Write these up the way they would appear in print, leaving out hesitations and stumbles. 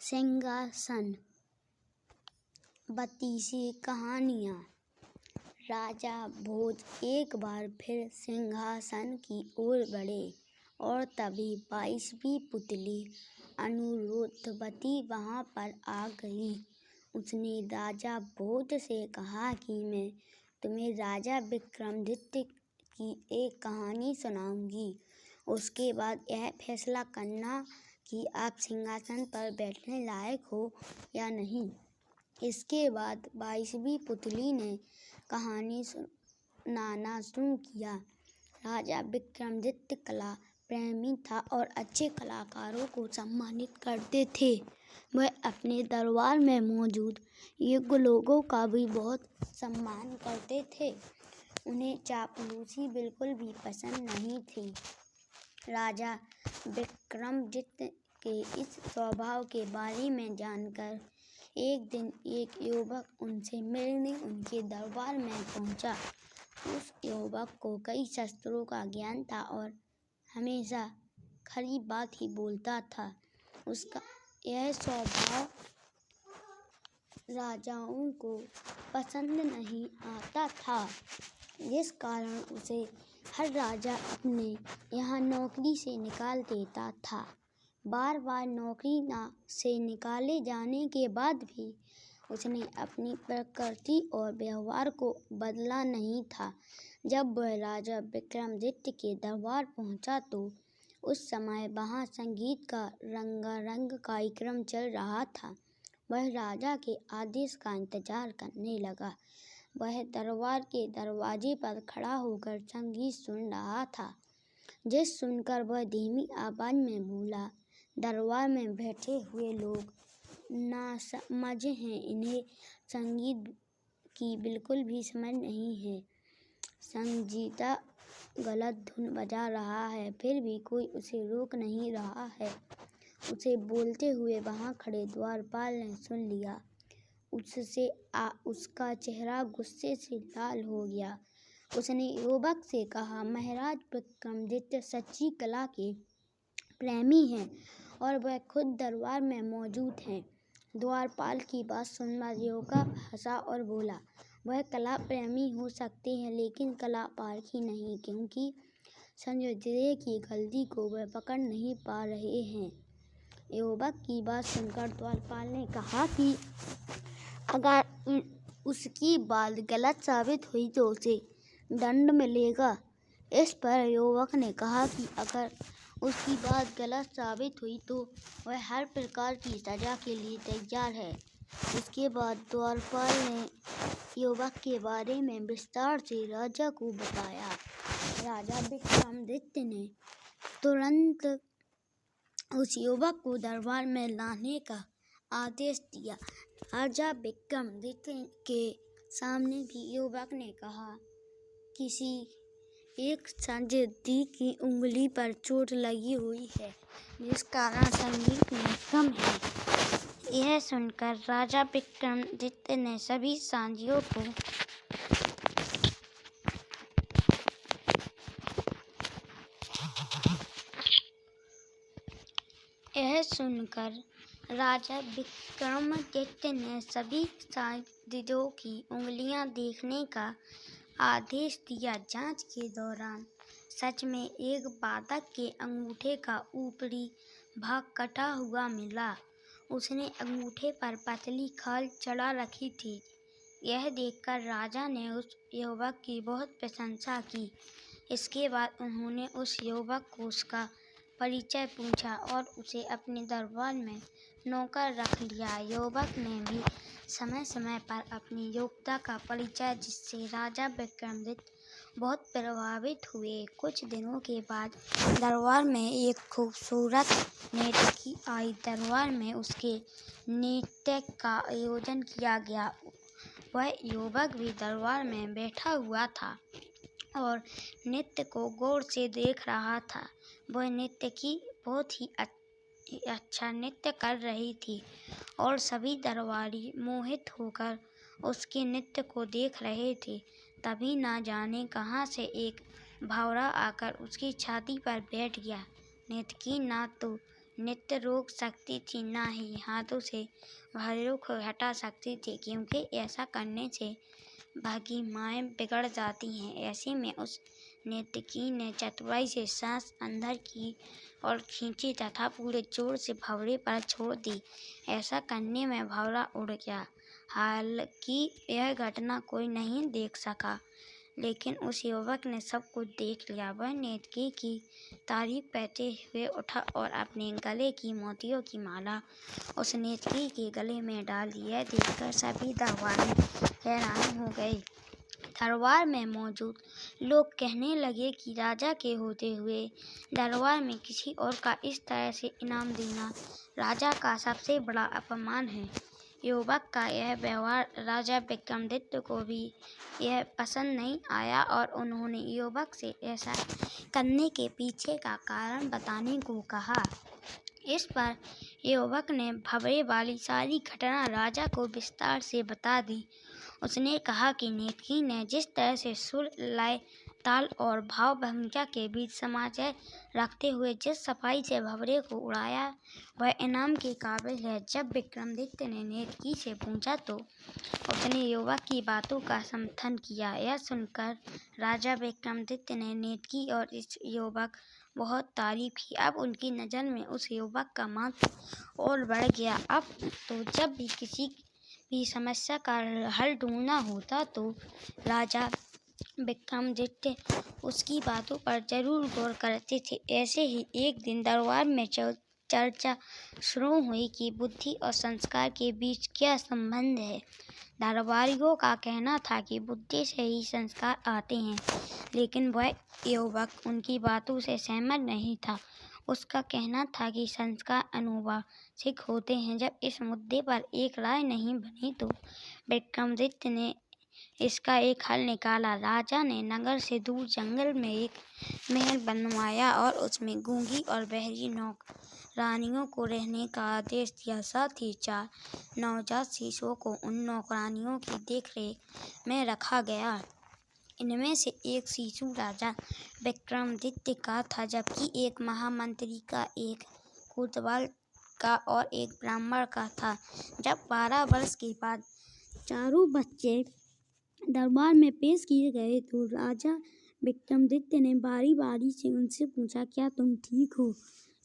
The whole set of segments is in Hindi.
सिंहासन। बतीसी कहानियाँ। राजा भोज एक बार फिर सिंहासन की ओर बढ़े और तभी 22वीं पुतली अनुरुद्धवती वहाँ पर आ गई। उसने राजा भोज से कहा कि मैं तुम्हें राजा विक्रमादित्य की एक कहानी सुनाऊंगी। उसके बाद यह फैसला करना कि आप सिंहासन पर बैठने लायक हो या नहीं। इसके बाद 22वीं पुतली ने कहानी सुनाना शुरू किया। राजा विक्रमादित्य कला प्रेमी था और अच्छे कलाकारों को सम्मानित करते थे। वह अपने दरबार में मौजूद योग्य लोगों का भी बहुत सम्मान करते थे। उन्हें चापलूसी बिल्कुल भी पसंद नहीं थी। राजा विक्रमादित्य के इस स्वभाव के बारे में जानकर एक दिन एक युवक उनसे मिलने उनके दरबार में पहुंचा। उस युवक को कई शस्त्रों का ज्ञान था और हमेशा खरी बात ही बोलता था। उसका यह स्वभाव राजाओं को पसंद नहीं आता था, जिस कारण उसे हर राजा अपने यहाँ नौकरी से निकाल देता था। बार बार नौकरी से निकाले जाने के बाद भी उसने अपनी प्रकृति और व्यवहार को बदला नहीं था। जब वह राजा विक्रमादित्य के दरबार पहुंचा तो उस समय वहां संगीत का रंगारंग कार्यक्रम चल रहा था। वह राजा के आदेश का इंतजार करने लगा। वह दरबार के दरवाजे पर खड़ा होकर संगीत सुन रहा था, जिस सुनकर वह धीमी आवाज में बोला, दरबार में बैठे हुए लोग नासमझ हैं। इन्हें संगीत की बिल्कुल भी समझ नहीं है। संगीता गलत धुन बजा रहा है, फिर भी कोई उसे रोक नहीं रहा है। उसे बोलते हुए वहां खड़े द्वारपाल ने सुन लिया। उसका चेहरा गुस्से से लाल हो गया। उसने युवक से कहा, महाराज विक्रमादित्य सच्ची कला के प्रेमी हैं और वह खुद दरबार में मौजूद हैं। द्वारपाल की बात सुनकर युवक हंसा और बोला, वह कला प्रेमी हो सकते हैं लेकिन कला पारखी नहीं, क्योंकि संजय की गलती को वह पकड़ नहीं पा रहे हैं। युवक की बात सुनकर द्वारपाल ने कहा कि अगर उसकी बात गलत साबित हुई तो उसे दंड मिलेगा। इस पर युवक ने कहा कि अगर उसकी बात गलत साबित हुई तो वह हर प्रकार की सजा के लिए तैयार है। इसके बाद द्वारपाल ने युवक के बारे में विस्तार से राजा को बताया। राजा विक्रमादित्य ने तुरंत उस युवक को दरबार में लाने का आदेश दिया। राजा विक्रमादित्य के सामने भी युवक ने कहा, किसी एक संजय की उंगली पर चोट लगी हुई है, जिस कारण संगीत में कम है। यह सुनकर राजा विक्रमादित्य ने सभी साजियों को की उंगलियां देखने का आदेश दिया। जांच के दौरान सच में एक बालक के अंगूठे का ऊपरी भाग कटा हुआ मिला। उसने अंगूठे पर पतली खाल चढ़ा रखी थी। यह देखकर राजा ने उस युवक की बहुत प्रशंसा की। इसके बाद उन्होंने उस युवक को उसका परिचय पूछा और उसे अपने दरबार में नौकर रख लिया। युवक ने भी समय समय पर अपनी योग्यता का परिचय, जिससे राजा विक्रमादित्य बहुत प्रभावित हुए। कुछ दिनों के बाद दरबार में एक खूबसूरत नर्तकी आई। दरबार में उसके नृत्य का आयोजन किया गया। वह युवक भी दरबार में बैठा हुआ था और नृत्य को गौर से देख रहा था। वह नर्तकी बहुत ही अच्छा नृत्य कर रही थी और सभी दरबारी मोहित होकर उसके नृत्य को देख रहे थे। तभी ना जाने कहां से एक भंवरा आकर उसकी छाती पर बैठ गया। नर्तकी ना तो नृत्य रोक सकती थी, ना ही हाथों से भारों को हटा सकती थी, क्योंकि ऐसा करने से भंगिमाएं बिगड़ जाती हैं। ऐसे में उस नर्तकी ने चतुराई से सांस अंदर की और खींची तथा पूरे जोर से भंवरे पर छोड़ दी। ऐसा करने में भंवरा उड़ गया। हालांकि यह घटना कोई नहीं देख सका, लेकिन उस युवक ने सब कुछ देख लिया। वह नर्तकी की तारीफ करते हुए उठा और अपने गले की मोतियों की माला उस नर्तकी के गले में डाल दी। यह देखकर सभी दरबारी हैरान हो गए। दरबार में मौजूद लोग कहने लगे कि राजा के होते हुए दरबार में किसी और का इस तरह से इनाम देना राजा का सबसे बड़ा अपमान है। युवक का यह व्यवहार राजा विक्रमादित्य को भी यह पसंद नहीं आया और उन्होंने युवक से ऐसा करने के पीछे का कारण बताने को कहा। इस पर युवक ने भंवरे वाली सारी घटना राजा को विस्तार से बता दी। उसने कहा कि नर्तकी ने जिस तरह से सुर, लय, ताल और भाव भंगिमा के बीच समन्वय रखते हुए जिस सफाई से भंवरे को उड़ाया, वह इनाम के काबिल है। जब विक्रमादित्य ने नर्तकी से पूछा तो उसने युवक की बातों का समर्थन किया। यह सुनकर राजा विक्रमादित्य ने नर्तकी और इस युवक बहुत तारीफ की। अब उनकी नज़र में उस युवक का महत्व और बढ़ गया। अब तो जब भी किसी भी समस्या का हल ढूंढना होता तो राजा विक्रमादित्य उसकी बातों पर जरूर गौर करते थे। ऐसे ही एक दिन दरबार में चर्चा शुरू हुई कि बुद्धि और संस्कार के बीच क्या संबंध है। दरबारियों का कहना था कि बुद्धि से ही संस्कार आते हैं, लेकिन वह युवक उनकी बातों से सहमत नहीं था। उसका कहना था कि संस्कार आनुवंशिक होते हैं। जब इस मुद्दे पर एक राय नहीं बनी तो विक्रमादित्य ने इसका एक हल निकाला। राजा ने नगर से दूर जंगल में एक महल बनवाया और उसमें गूंगी और बहरी नौकरानियों को रहने का आदेश दिया। साथ ही 4 नवजात शिशुओं को उन नौकरानियों की देखरेख में रखा गया। इनमें से एक शिशु राजा विक्रमादित्य का था, जबकि एक महामंत्री का, एक कोतवाल का और एक ब्राह्मण का था। जब 12 वर्ष के बाद चारों बच्चे दरबार में पेश किए गए तो राजा विक्रमादित्य ने बारी बारी से उनसे पूछा, क्या तुम ठीक हो?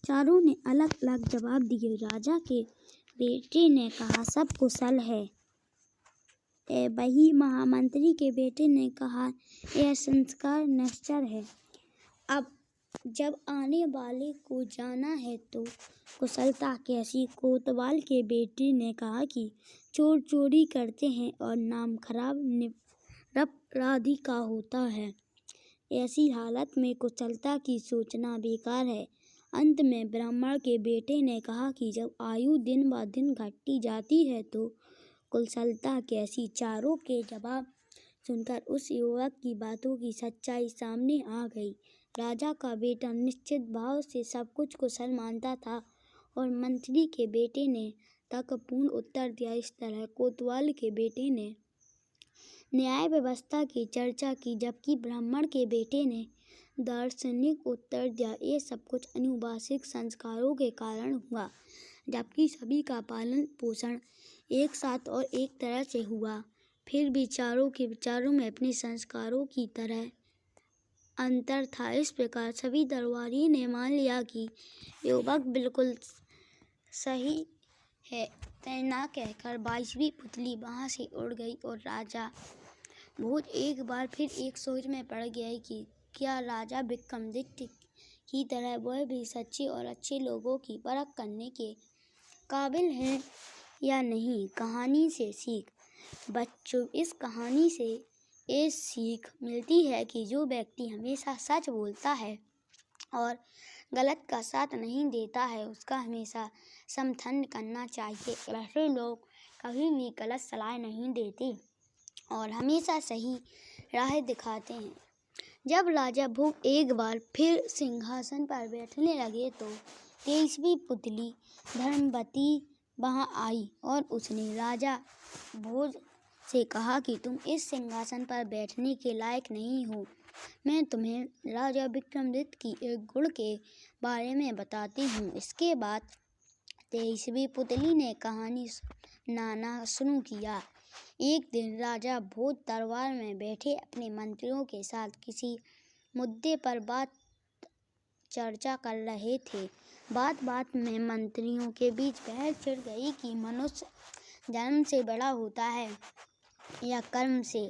चारों ने अलग अलग जवाब दिए। राजा के बेटे ने कहा, सब कुशल है। वही महामंत्री के बेटे ने कहा, यह संस्कार नश्वर है। अब जब आने वाले को जाना है तो कुशलता कैसी? कोतवाल के बेटे ने कहा कि चोर चोरी करते हैं और नाम खराब निरपराधी का होता है। ऐसी हालत में कुशलता की सोचना बेकार है। अंत में ब्राह्मण के बेटे ने कहा कि जब आयु दिन ब दिन घटती जाती है तो कुशलता कैसी? चारों के जवाब सुनकर उस युवक की बातों की सच्चाई सामने आ गई। राजा का बेटा निश्चित भाव से सब कुछ कुशल मानता था और मंत्री के बेटे ने तर्कपूर्ण उत्तर दिया। इस तरह कोतवाल के बेटे ने न्याय व्यवस्था की चर्चा की, जबकि ब्राह्मण के बेटे ने दार्शनिक उत्तर दिया। ये सब कुछ आनुवंशिक संस्कारों के कारण हुआ, जबकि सभी का पालन पोषण एक साथ और एक तरह से हुआ। फिर भी चारों के विचारों में अपने संस्कारों की तरह अंतर था। इस प्रकार सभी दरबारी ने मान लिया कि युवक बिल्कुल सही है। इतना कहकर 22वीं पुतली वहाँ से उड़ गई और राजा भोज एक बार फिर एक सोच में पड़ गया कि क्या राजा विक्रमादित्य की तरह वह भी सच्चे और अच्छे लोगों की परख करने के काबिल है या नहीं। कहानी से सीख। बच्चों, इस कहानी से ये सीख मिलती है कि जो व्यक्ति हमेशा सच बोलता है और गलत का साथ नहीं देता है, उसका हमेशा समर्थन करना चाहिए। ऐसे लोग कभी भी गलत सलाह नहीं देते और हमेशा सही राह दिखाते हैं। जब राजा भोज एक बार फिर सिंहासन पर बैठने लगे तो 23वीं पुतली धर्मवती वहाँ आई और उसने राजा भोज से कहा कि तुम इस सिंहासन पर बैठने के लायक नहीं हो। मैं तुम्हें राजा विक्रमादित्य की एक गुण के बारे में बताती हूँ। इसके बाद 23वीं पुतली ने कहानी सुनाना शुरू किया। एक दिन राजा भोज दरबार में बैठे अपने मंत्रियों के साथ किसी मुद्दे पर चर्चा कर रहे थे। बात बात में मंत्रियों के बीच बहस छिड़ गई कि मनुष्य जन्म से बड़ा होता है या कर्म से।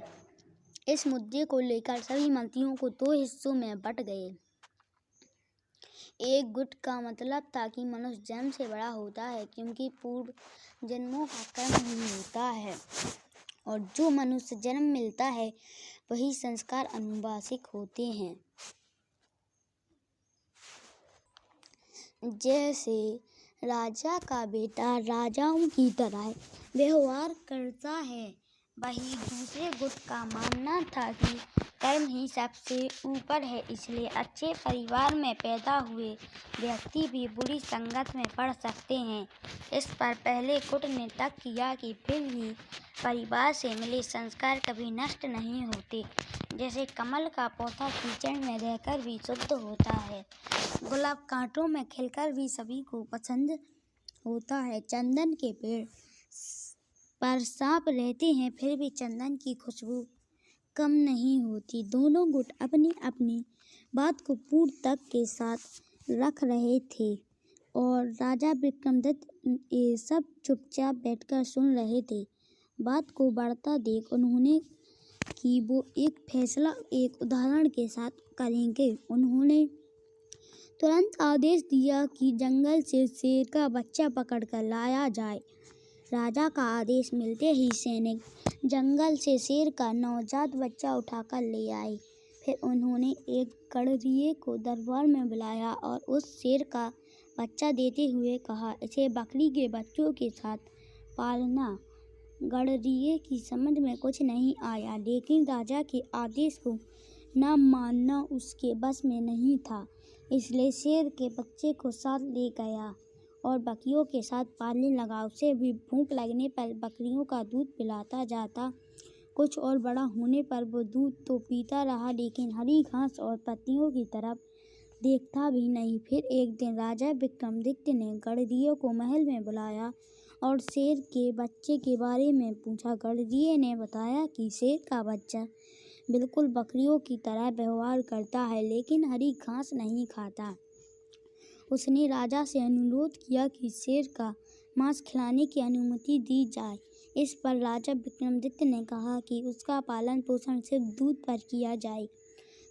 इस मुद्दे को लेकर सभी मंत्रियों को 2 हिस्सों में बंट गए। एक गुट का मतलब था कि मनुष्य जन्म से बड़ा होता है क्योंकि पूर्व जन्मों का कर्म ही होता है, और जो मनुष्य जन्म मिलता है वही संस्कार आनुवंशिक होते हैं। जैसे राजा का बेटा राजाओं की तरह व्यवहार करता है, वही दूसरे गुट का मानना था कि कर्म ही सबसे ऊपर है, इसलिए अच्छे परिवार में पैदा हुए व्यक्ति भी बुरी संगत में पड़ सकते हैं। इस पर पहले गुट ने तर्क किया कि फिर भी परिवार से मिले संस्कार कभी नष्ट नहीं होते। जैसे कमल का पौधा कीचड़ में रहकर भी शुद्ध होता है, गुलाब कांटों में खिलकर भी सभी को पसंद होता है, चंदन के पेड़ पर सांप रहते हैं फिर भी चंदन की खुशबू कम नहीं होती। दोनों गुट अपनी अपनी बात को पूर्ण तर्क के साथ रख रहे थे और राजा विक्रमादित्य ये सब चुपचाप बैठकर सुन रहे थे। बात को बढ़ता देख उन्होंने कि वो एक फैसला एक उदाहरण के साथ करेंगे। उन्होंने तुरंत आदेश दिया कि जंगल से शेर का बच्चा पकड़कर लाया जाए। राजा का आदेश मिलते ही सैनिक जंगल से शेर का नवजात बच्चा उठाकर ले आए। फिर उन्होंने एक गडरिये को दरबार में बुलाया और उस शेर का बच्चा देते हुए कहा, इसे बकरी के बच्चों के साथ पालना। गडरिये की समझ में कुछ नहीं आया, लेकिन राजा के आदेश को न मानना उसके बस में नहीं था, इसलिए शेर के बच्चे को साथ ले गया और बकरियों के साथ पालने लगा। उसे भी भूख लगने पर बकरियों का दूध पिलाता जाता। कुछ और बड़ा होने पर वो दूध तो पीता रहा, लेकिन हरी घास और पत्तियों की तरफ देखता भी नहीं। फिर एक दिन राजा विक्रमादित्य ने गडरिये को महल में बुलाया और शेर के बच्चे के बारे में पूछा। गडरिये ने बताया कि शेर का बच्चा बिल्कुल बकरियों की तरह व्यवहार करता है, लेकिन हरी घास नहीं खाता। उसने राजा से अनुरोध किया कि शेर का मांस खिलाने की अनुमति दी जाए। इस पर राजा विक्रमादित्य ने कहा कि उसका पालन पोषण सिर्फ दूध पर किया जाए।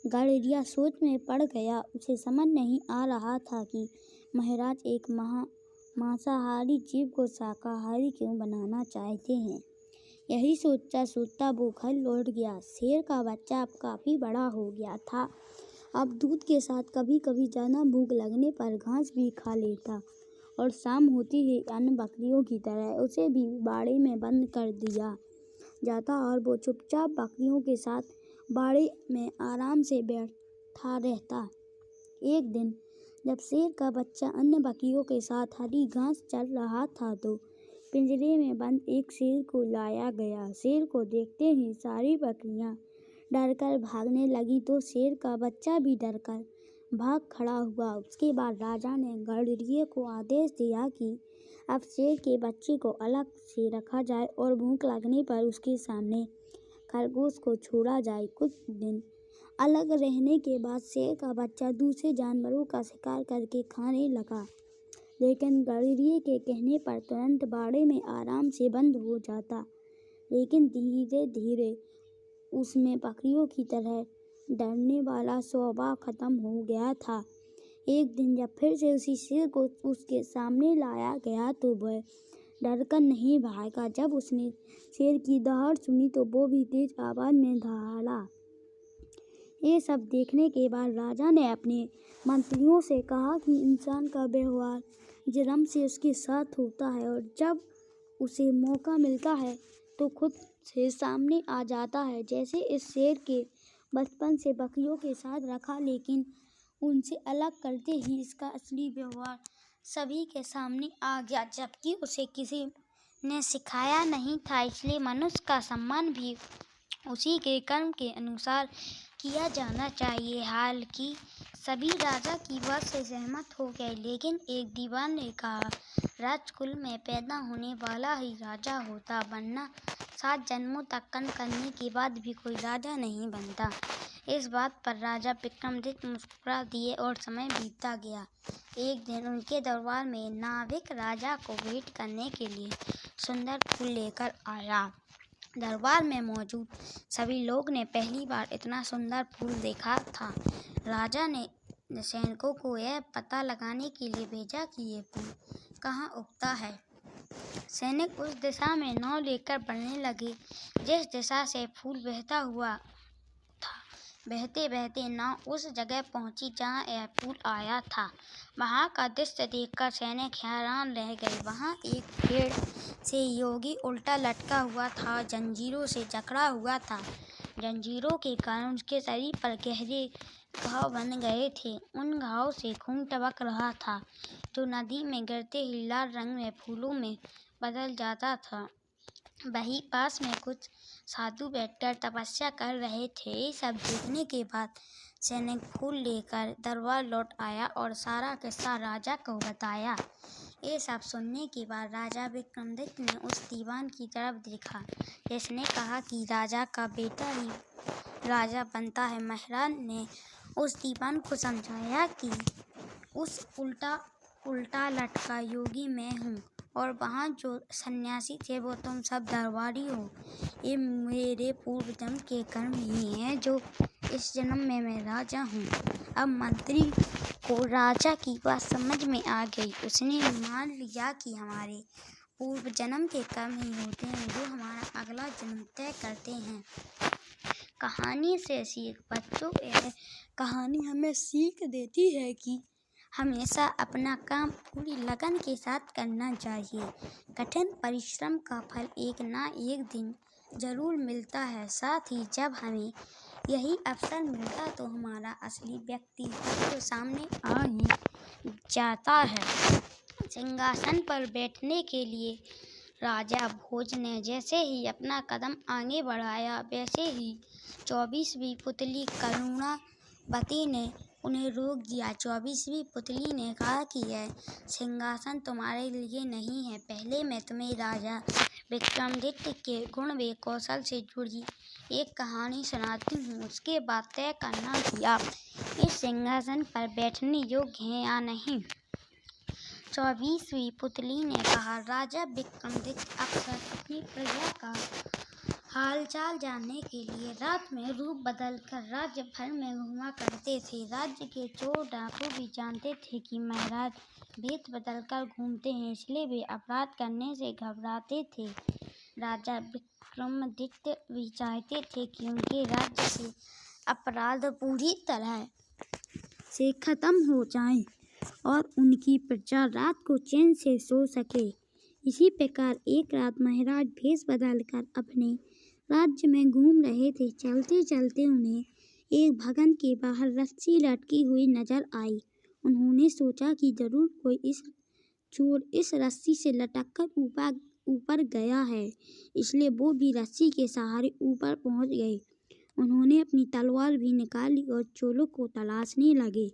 गडरिया सोच में पड़ गया। उसे समझ नहीं आ रहा था कि महाराज एक मांसाहारी जीव को शाकाहारी क्यों बनाना चाहते हैं। यही सोचता सोचता वो घर लौट गया। शेर का बच्चा अब काफ़ी बड़ा हो गया था। अब दूध के साथ कभी कभी ज़्यादा भूख लगने पर घास भी खा लेता और शाम होती ही अन्य बकरियों की तरह उसे भी बाड़े में बंद कर दिया जाता और वो चुपचाप बकरियों के साथ बाड़े में आराम से बैठा रहता। एक दिन जब शेर का बच्चा अन्य बकरियों के साथ हरी घास चल रहा था तो पिंजरे में बंद एक शेर को लाया गया। शेर को देखते ही सारी बकरियां डरकर भागने लगी तो शेर का बच्चा भी डरकर भाग खड़ा हुआ। उसके बाद राजा ने गडरिये को आदेश दिया कि अब शेर के बच्चे को अलग से रखा जाए और भूख लगने पर उसके सामने खरगोश को छोड़ा जाए। कुछ दिन अलग रहने के बाद शेर का बच्चा दूसरे जानवरों का शिकार करके खाने लगा, लेकिन गडरिये के कहने पर तुरंत बाड़े में आराम से बंद हो जाता। लेकिन धीरे धीरे उसमें बकरियों की तरह डरने वाला स्वभाव खत्म हो गया था। एक दिन जब फिर से उसी शेर को उसके सामने लाया गया तो वह डरकर नहीं भागा। जब उसने शेर की दहाड़ सुनी तो वो भी तेज आवाज में दहाड़ा। ये सब देखने के बाद राजा ने अपने मंत्रियों से कहा कि इंसान का व्यवहार जन्म से उसके साथ होता है और जब उसे मौका मिलता है तो खुद से सामने आ जाता है। जैसे इस शेर के बचपन से बकरियों के साथ रखा, लेकिन उनसे अलग करते ही इसका असली व्यवहार सभी के सामने आ गया, जबकि उसे किसी ने सिखाया नहीं था। इसलिए मनुष्य का सम्मान भी उसी के कर्म के अनुसार किया जाना चाहिए। हालांकि सभी राजा की बात से सहमत हो गए, लेकिन एक दीवान ने कहा, राजकुल में पैदा होने वाला ही राजा होता, वरना 7 जन्मों तक कर्म करने के बाद भी कोई राजा नहीं बनता। इस बात पर राजा विक्रमादित्य मुस्कुरा दिए और समय बीतता गया। एक दिन उनके दरबार में नाविक राजा को भेंट करने के लिए सुंदर फूल लेकर आया। दरबार में मौजूद सभी लोग ने पहली बार इतना सुंदर फूल देखा था। राजा ने सैनिकों को यह पता लगाने के लिए भेजा कि ये फूल कहाँ उगता है। सैनिक उस दिशा में नाव लेकर बढ़ने लगे जिस दिशा से फूल बहता हुआ था। बहते बहते नाव उस जगह पहुंची जहां यह फूल आया था। वहां का दृश्य देखकर सैनिक हैरान रह गए। वहां एक पेड़ से योगी उल्टा लटका हुआ था, जंजीरों से जकड़ा हुआ था। जंजीरों के कारण उसके शरीर पर गहरे घाव बन गए थे। उन घावों से खून टपक रहा था, जो नदी में गिरते ही लाल रंग में फूलों में बदल जाता था। वहीं पास में कुछ साधु बैठकर तपस्या कर रहे थे। सब देखने के बाद सैनिक फूल लेकर दरबार लौट आया और सारा किस्सा राजा को बताया। ये सब सुनने के बाद राजा विक्रमादित्य ने उस दीवान की तरफ देखा जिसने कहा कि राजा का बेटा ही राजा बनता है। महाराज ने उस दीवान को समझाया कि उस उल्टा लटका योगी मैं हूँ और वहाँ जो सन्यासी थे वो तुम सब दरबारी हो। ये मेरे पूर्व जन्म के कर्म ही हैं जो इस जन्म में मैं राजा हूँ। अब मंत्री को राजा की बात समझ में आ गई। उसने मान लिया कि हमारे पूर्व जन्म के कर्म ही होते हैं जो हमारा अगला जन्म तय करते हैं। कहानी से सीख। बच्चों, यह कहानी हमें सीख देती है कि हमेशा अपना काम पूरी लगन के साथ करना चाहिए। कठिन परिश्रम का फल एक ना एक दिन जरूर मिलता है। साथ ही जब हमें यही अवसर मिलता तो हमारा असली व्यक्तित्व सामने आ ही जाता है। सिंहासन पर बैठने के लिए राजा भोज ने जैसे ही अपना कदम आगे बढ़ाया, वैसे ही 24वीं पुतली करुणावती ने उन्हें रोक दिया। 24वीं पुतली ने कहा कि यह सिंहासन तुम्हारे लिए नहीं है। पहले मैं तुम्हें राजा विक्रमादित्य के गुण व कौशल से जुड़ी एक कहानी सुनाती हूँ, उसके बाद तय करना कि आप इस सिंहासन पर बैठने योग्य हैं या नहीं। 24वीं पुतली ने कहा, राजा विक्रमादित्य अक्सर अपनी प्रजा का हालचाल जानने के लिए रात में रूप बदलकर राज्य भर में घूमा करते थे। राज्य के चोर डाकू भी जानते थे कि महाराज भेष बदलकर घूमते हैं, इसलिए वे अपराध करने से घबराते थे। राजा विक्रमादित्य भी चाहते थे कि उनके राज्य से अपराध पूरी तरह से खत्म हो जाए और उनकी प्रजा रात को चैन से सो सके। इसी प्रकार एक रात महाराज भेष बदलकर अपने राज्य में घूम रहे थे। चलते चलते उन्हें एक भवन के बाहर रस्सी लटकी हुई नजर आई। उन्होंने सोचा कि जरूर कोई चोर इस रस्सी से लटककर ऊपर गया है, इसलिए वो भी रस्सी के सहारे ऊपर पहुंच गए। उन्होंने अपनी तलवार भी निकाली और चोरों को तलाशने लगे,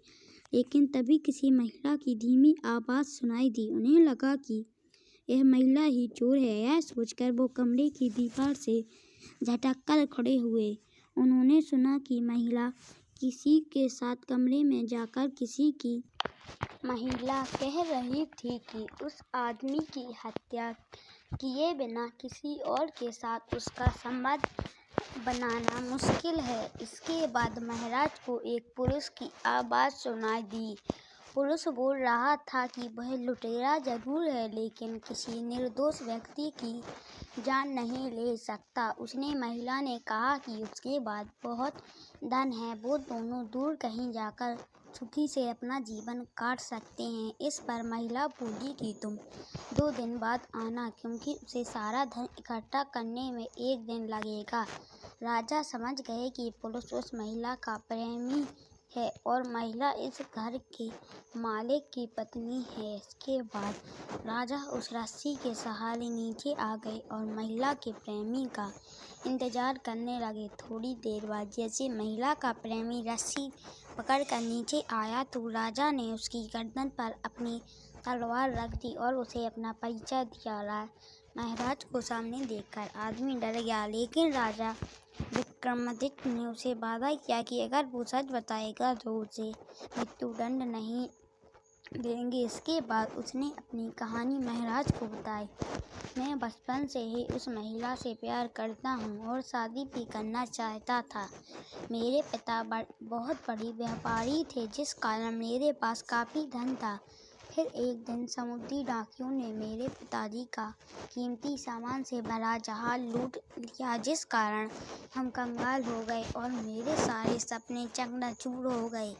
लेकिन तभी किसी महिला की धीमी आवाज़ सुनाई दी। उन्हें लगा कि यह महिला ही चोर है। यह सोचकर वो कमरे की दीवार से झटक कर खड़े हुए। उन्होंने सुना कि महिला किसी के साथ कमरे में जाकर महिला कह रही थी कि उस आदमी की हत्या किए बिना किसी और के साथ उसका संबंध बनाना मुश्किल है। इसके बाद महाराज को एक पुरुष की आवाज़ सुनाई दी। पुरुष बोल रहा था कि वह लुटेरा जरूर है, लेकिन किसी निर्दोष व्यक्ति की जान नहीं ले सकता। उसने महिला ने कहा कि उसके पास बहुत धन है, वो दोनों दूर कहीं जाकर सुखी से अपना जीवन काट सकते हैं। इस पर महिला बोली कि तुम 2 दिन बाद आना, क्योंकि उसे सारा धन इकट्ठा करने में 1 दिन लगेगा। राजा समझ गए कि पुरुष उस महिला का प्रेमी है और महिला इस घर के मालिक की पत्नी है। इसके बाद राजा उस रस्सी के सहारे नीचे आ गए और महिला के प्रेमी का इंतजार करने लगे। थोड़ी देर बाद जैसे महिला का प्रेमी रस्सी पकड़कर नीचे आया तो राजा ने उसकी गर्दन पर अपनी तलवार रख दी और उसे अपना परिचय दिया। महाराज को सामने देखकर आदमी डर गया, लेकिन राजा विक्रमादित्य ने उसे वादा किया कि अगर वो सच बताएगा तो उसे मृत्युदंड नहीं देंगे। इसके बाद उसने अपनी कहानी महाराज को बताई। मैं बचपन से ही उस महिला से प्यार करता हूँ और शादी भी करना चाहता था। मेरे पिता बहुत बड़े व्यापारी थे, जिस कारण मेरे पास काफ़ी धन था। फिर एक दिन समुद्री डाकियों ने मेरे पिताजी का कीमती सामान से भरा जहाज लूट लिया, जिस कारण हम कंगाल हो गए और मेरे सारे सपने चकनाचूर हो गए।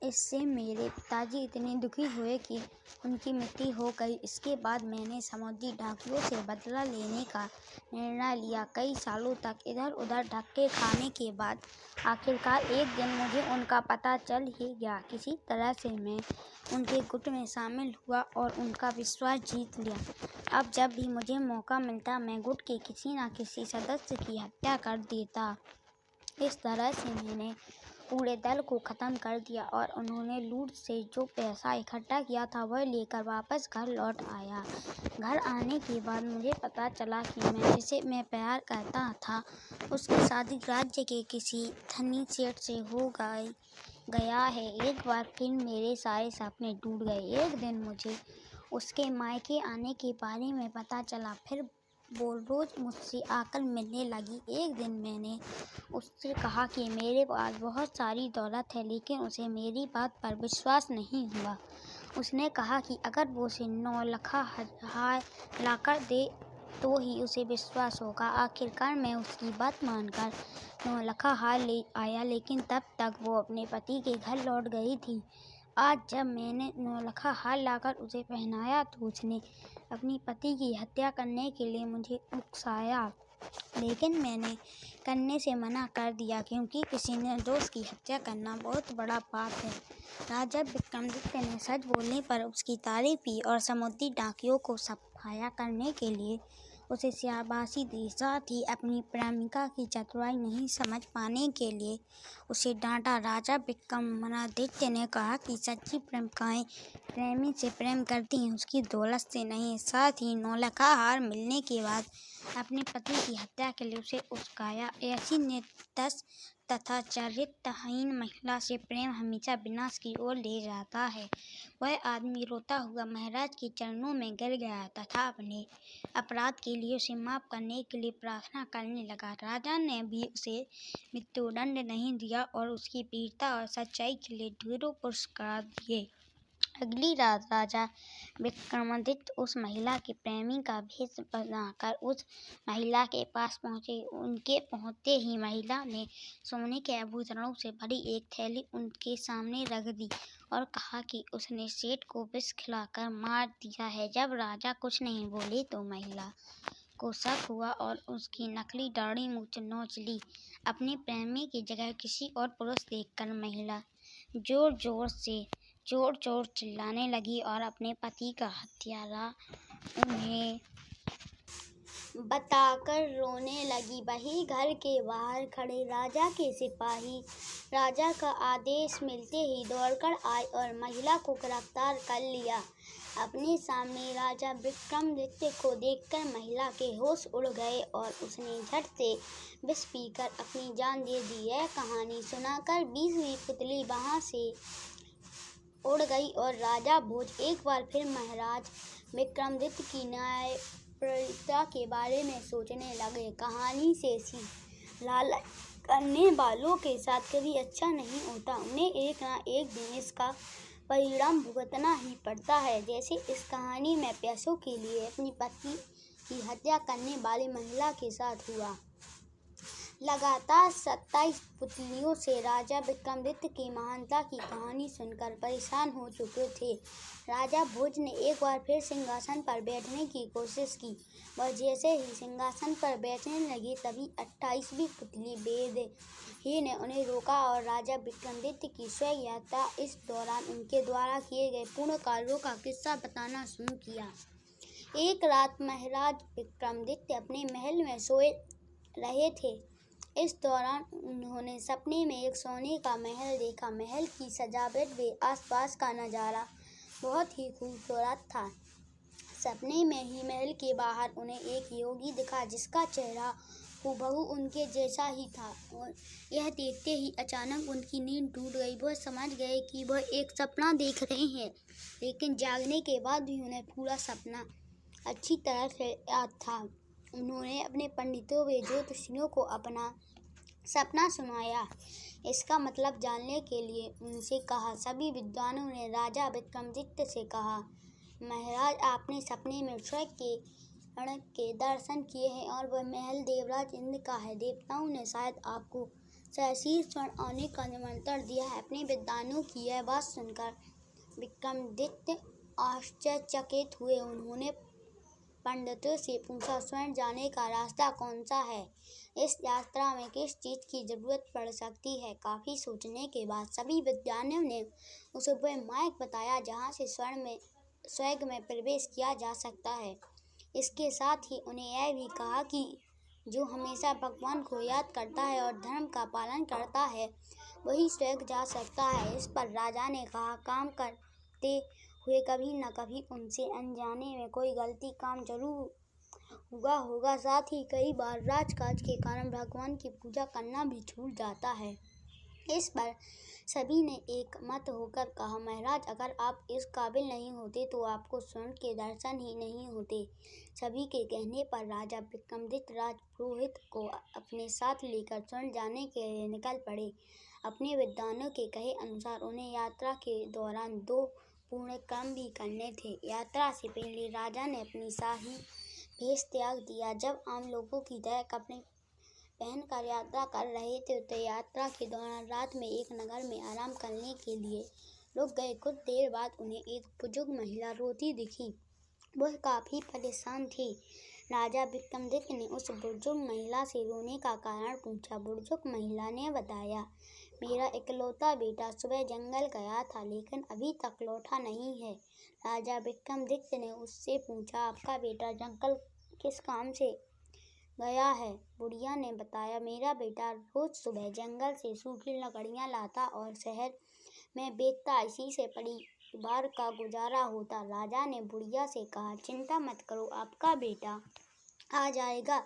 इससे मेरे पिताजी इतने दुखी हुए कि उनकी मृत्यु हो गई। इसके बाद मैंने समुद्री डाकियों से बदला लेने का निर्णय लिया। कई सालों तक इधर उधर धक्के खाने के बाद आखिरकार एक दिन मुझे उनका पता चल ही गया। किसी तरह से मैं उनके गुट में शामिल हुआ और उनका विश्वास जीत लिया। अब जब भी मुझे मौका मिलता मैं गुट के किसी न किसी सदस्य की हत्या कर देता। इस तरह से मैंने पूरे दल को ख़त्म कर दिया और उन्होंने लूट से जो पैसा इकट्ठा किया था वह लेकर वापस घर लौट आया। घर आने के बाद मुझे पता चला कि मैं जिसे मैं प्यार करता था उसकी शादी राज्य के किसी धनी सेठ से हो गया है। एक बार फिर मेरे सारे सपने टूट गए। एक दिन मुझे उसके मायके आने के बारे में पता चला। फिर वो रोज़ मुझसे आकर मिलने लगी। एक दिन मैंने उससे कहा कि मेरे पास बहुत सारी दौलत है, लेकिन उसे मेरी बात पर विश्वास नहीं हुआ। उसने कहा कि अगर वो उसे 9 लाख हार लाकर दे तो ही उसे विश्वास होगा। आखिरकार मैं उसकी बात मानकर 9 लाख हार ले आया, लेकिन तब तक वो अपने पति के घर लौट गई थी। आज जब मैंने 9 लाख हार लाकर उसे पहनाया तो उसने अपनी पति की हत्या करने के लिए मुझे उकसाया, लेकिन मैंने करने से मना कर दिया, क्योंकि किसी निर्दोष की हत्या करना बहुत बड़ा पाप है। राजा विक्रमादित्य ने सच बोलने पर उसकी तारीफ की और समुद्री डाकियों को सफाया करने के लिए उसे शाबाशी दी। साथ ही अपनी प्रेमिका की चतुराई नहीं समझ पाने के लिए उसे डांटा। राजा विक्रमादित्य ने कहा कि सच्ची प्रेमिकाएं प्रेमी से प्रेम करती हैं, उसकी दौलत से नहीं। साथ ही 9 लाख हार मिलने के बाद अपने पति की हत्या के लिए उसे उकसाया। ऐसी निर्दयी तथा चरित्रहीन महिला से प्रेम हमेशा विनाश की ओर ले जाता है। वह आदमी रोता हुआ महाराज के चरणों में गिर गया तथा अपने अपराध के लिए उसे माफ करने के लिए प्रार्थना करने लगा। राजा ने भी उसे मृत्युदंड नहीं दिया और उसकी वीरता और सच्चाई के लिए ढेरों पुरस्कार दिए। अगली रात राजा विक्रमादित्य उस महिला के प्रेमी का भेष बनाकर उस महिला के पास पहुंचे। उनके पहुंचते ही महिला ने सोने के आभूषणों से भरी एक थैली उनके सामने रख दी और कहा कि उसने सेठ को विष खिलाकर मार दिया है। जब राजा कुछ नहीं बोले तो महिला को शक हुआ और उसकी नकली दाढ़ी मूंछ नोच ली। अपने प्रेमी की जगह किसी और पुरुष देखकर महिला जोर जोर चिल्लाने लगी और अपने पति का हत्यारा उन्हें बताकर रोने लगी। वहीं घर के बाहर खड़े राजा के सिपाही राजा का आदेश मिलते ही दौड़कर आए और महिला को गिरफ्तार कर लिया। अपने सामने राजा विक्रमादित्य को देखकर महिला के होश उड़ गए और उसने झट से विष पीकर अपनी जान दे दी। यह कहानी सुनाकर 20वीं पुतली वहां से उड़ गई और राजा भोज एक बार फिर महाराज विक्रमादित्य की न्यायप्रियता के बारे में सोचने लगे। कहानी से सीख, लालच करने वालों के साथ कभी अच्छा नहीं होता। उन्हें एक ना एक दिन इसका परिणाम भुगतना ही पड़ता है, जैसे इस कहानी में पैसों के लिए अपनी पति की हत्या करने वाली महिला के साथ हुआ। लगातार 27 पुतलियों से राजा विक्रमादित्य की महानता की कहानी सुनकर परेशान हो चुके थे। राजा भोज ने एक बार फिर सिंहासन पर बैठने की कोशिश की। वह जैसे ही सिंहासन पर बैठने लगे तभी 28वीं पुतली बेदही ने उन्हें रोका और राजा विक्रमादित्य की स्वर्ग यात्रा, इस दौरान उनके द्वारा किए गए पूर्ण कार्यों का किस्सा बताना शुरू किया। एक रात महाराज विक्रमादित्य अपने महल में सोए रहे थे। इस दौरान उन्होंने सपने में एक सोने का महल देखा। महल की सजावट व आसपास का नज़ारा बहुत ही खूबसूरत था। सपने में ही महल के बाहर उन्हें एक योगी दिखा जिसका चेहरा हूबहू उनके जैसा ही था और यह देखते ही अचानक उनकी नींद टूट गई। वह समझ गए कि वह एक सपना देख रहे हैं, लेकिन जागने के बाद भी उन्हें पूरा सपना अच्छी तरह से याद था। उन्होंने अपने पंडितों व ज्योतिषियों को अपना सपना सुनाया। इसका मतलब जानने के लिए उनसे कहा। सभी विद्वानों ने राजा विक्रमादित्य से कहा, महाराज, आपने सपने में स्वर्ग के दर्शन किए हैं और वह महल देवराज इंद्र का है। देवताओं ने शायद आपको सहसी स्वर्ण आने का निमंत्रण दिया है। अपने विद्वानों की यह बात सुनकर विक्रमादित्य आश्चर्यचकित हुए। उन्होंने पंडितों से पूछा, स्वर्ण जाने का रास्ता कौन सा है? इस यात्रा में किस चीज़ की जरूरत पड़ सकती है? काफ़ी सोचने के बाद सभी विद्वानों ने उसे वह मार्ग बताया जहाँ से स्वर्ग में प्रवेश किया जा सकता है। इसके साथ ही उन्हें यह भी कहा कि जो हमेशा भगवान को याद करता है और धर्म का पालन करता है वही स्वर्ग जा सकता है। इस पर राजा ने कहा, काम करते हुए कभी न कभी उनसे अनजाने में कोई गलती काम जरूर हुआ होगा। साथ ही कई बार राजकाज के कारण भगवान की पूजा करना भी छूट जाता है। इस पर सभी ने एक मत होकर कहा, महाराज, अगर आप इस काबिल नहीं होते तो आपको स्वर्ण के दर्शन ही नहीं होते। सभी के कहने पर राजा विक्रमादित्य राजपुरोहित को अपने साथ लेकर स्वर्ण जाने के लिए निकल पड़े। अपने विद्वानों के कहे अनुसार उन्हें यात्रा के दौरान 2 पूर्ण कर्म भी करने थे। यात्रा से पहले राजा ने अपनी शाही भेष त्याग दिया। जब आम लोगों की तरह कपड़े पहनकर यात्रा कर रहे थे तो यात्रा के दौरान रात में एक नगर में आराम करने के लिए रुक गए। कुछ देर बाद उन्हें एक बुजुर्ग महिला रोती दिखी। वह काफ़ी परेशान थी। राजा विक्रमादित्य ने उस बुजुर्ग महिला से रोने का कारण पूछा। बुजुर्ग महिला ने बताया, मेरा इकलौता बेटा सुबह जंगल गया था लेकिन अभी तक लौटा नहीं है। राजा विक्रमादित्य ने उससे पूछा, आपका बेटा जंगल किस काम से गया है? बुढ़िया ने बताया, मेरा बेटा रोज सुबह जंगल से सूखी लकड़ियाँ लाता और शहर में बेचता, इसी से परिवार का गुजारा होता। राजा ने बुढ़िया से कहा, चिंता मत करो, आपका बेटा आ जाएगा।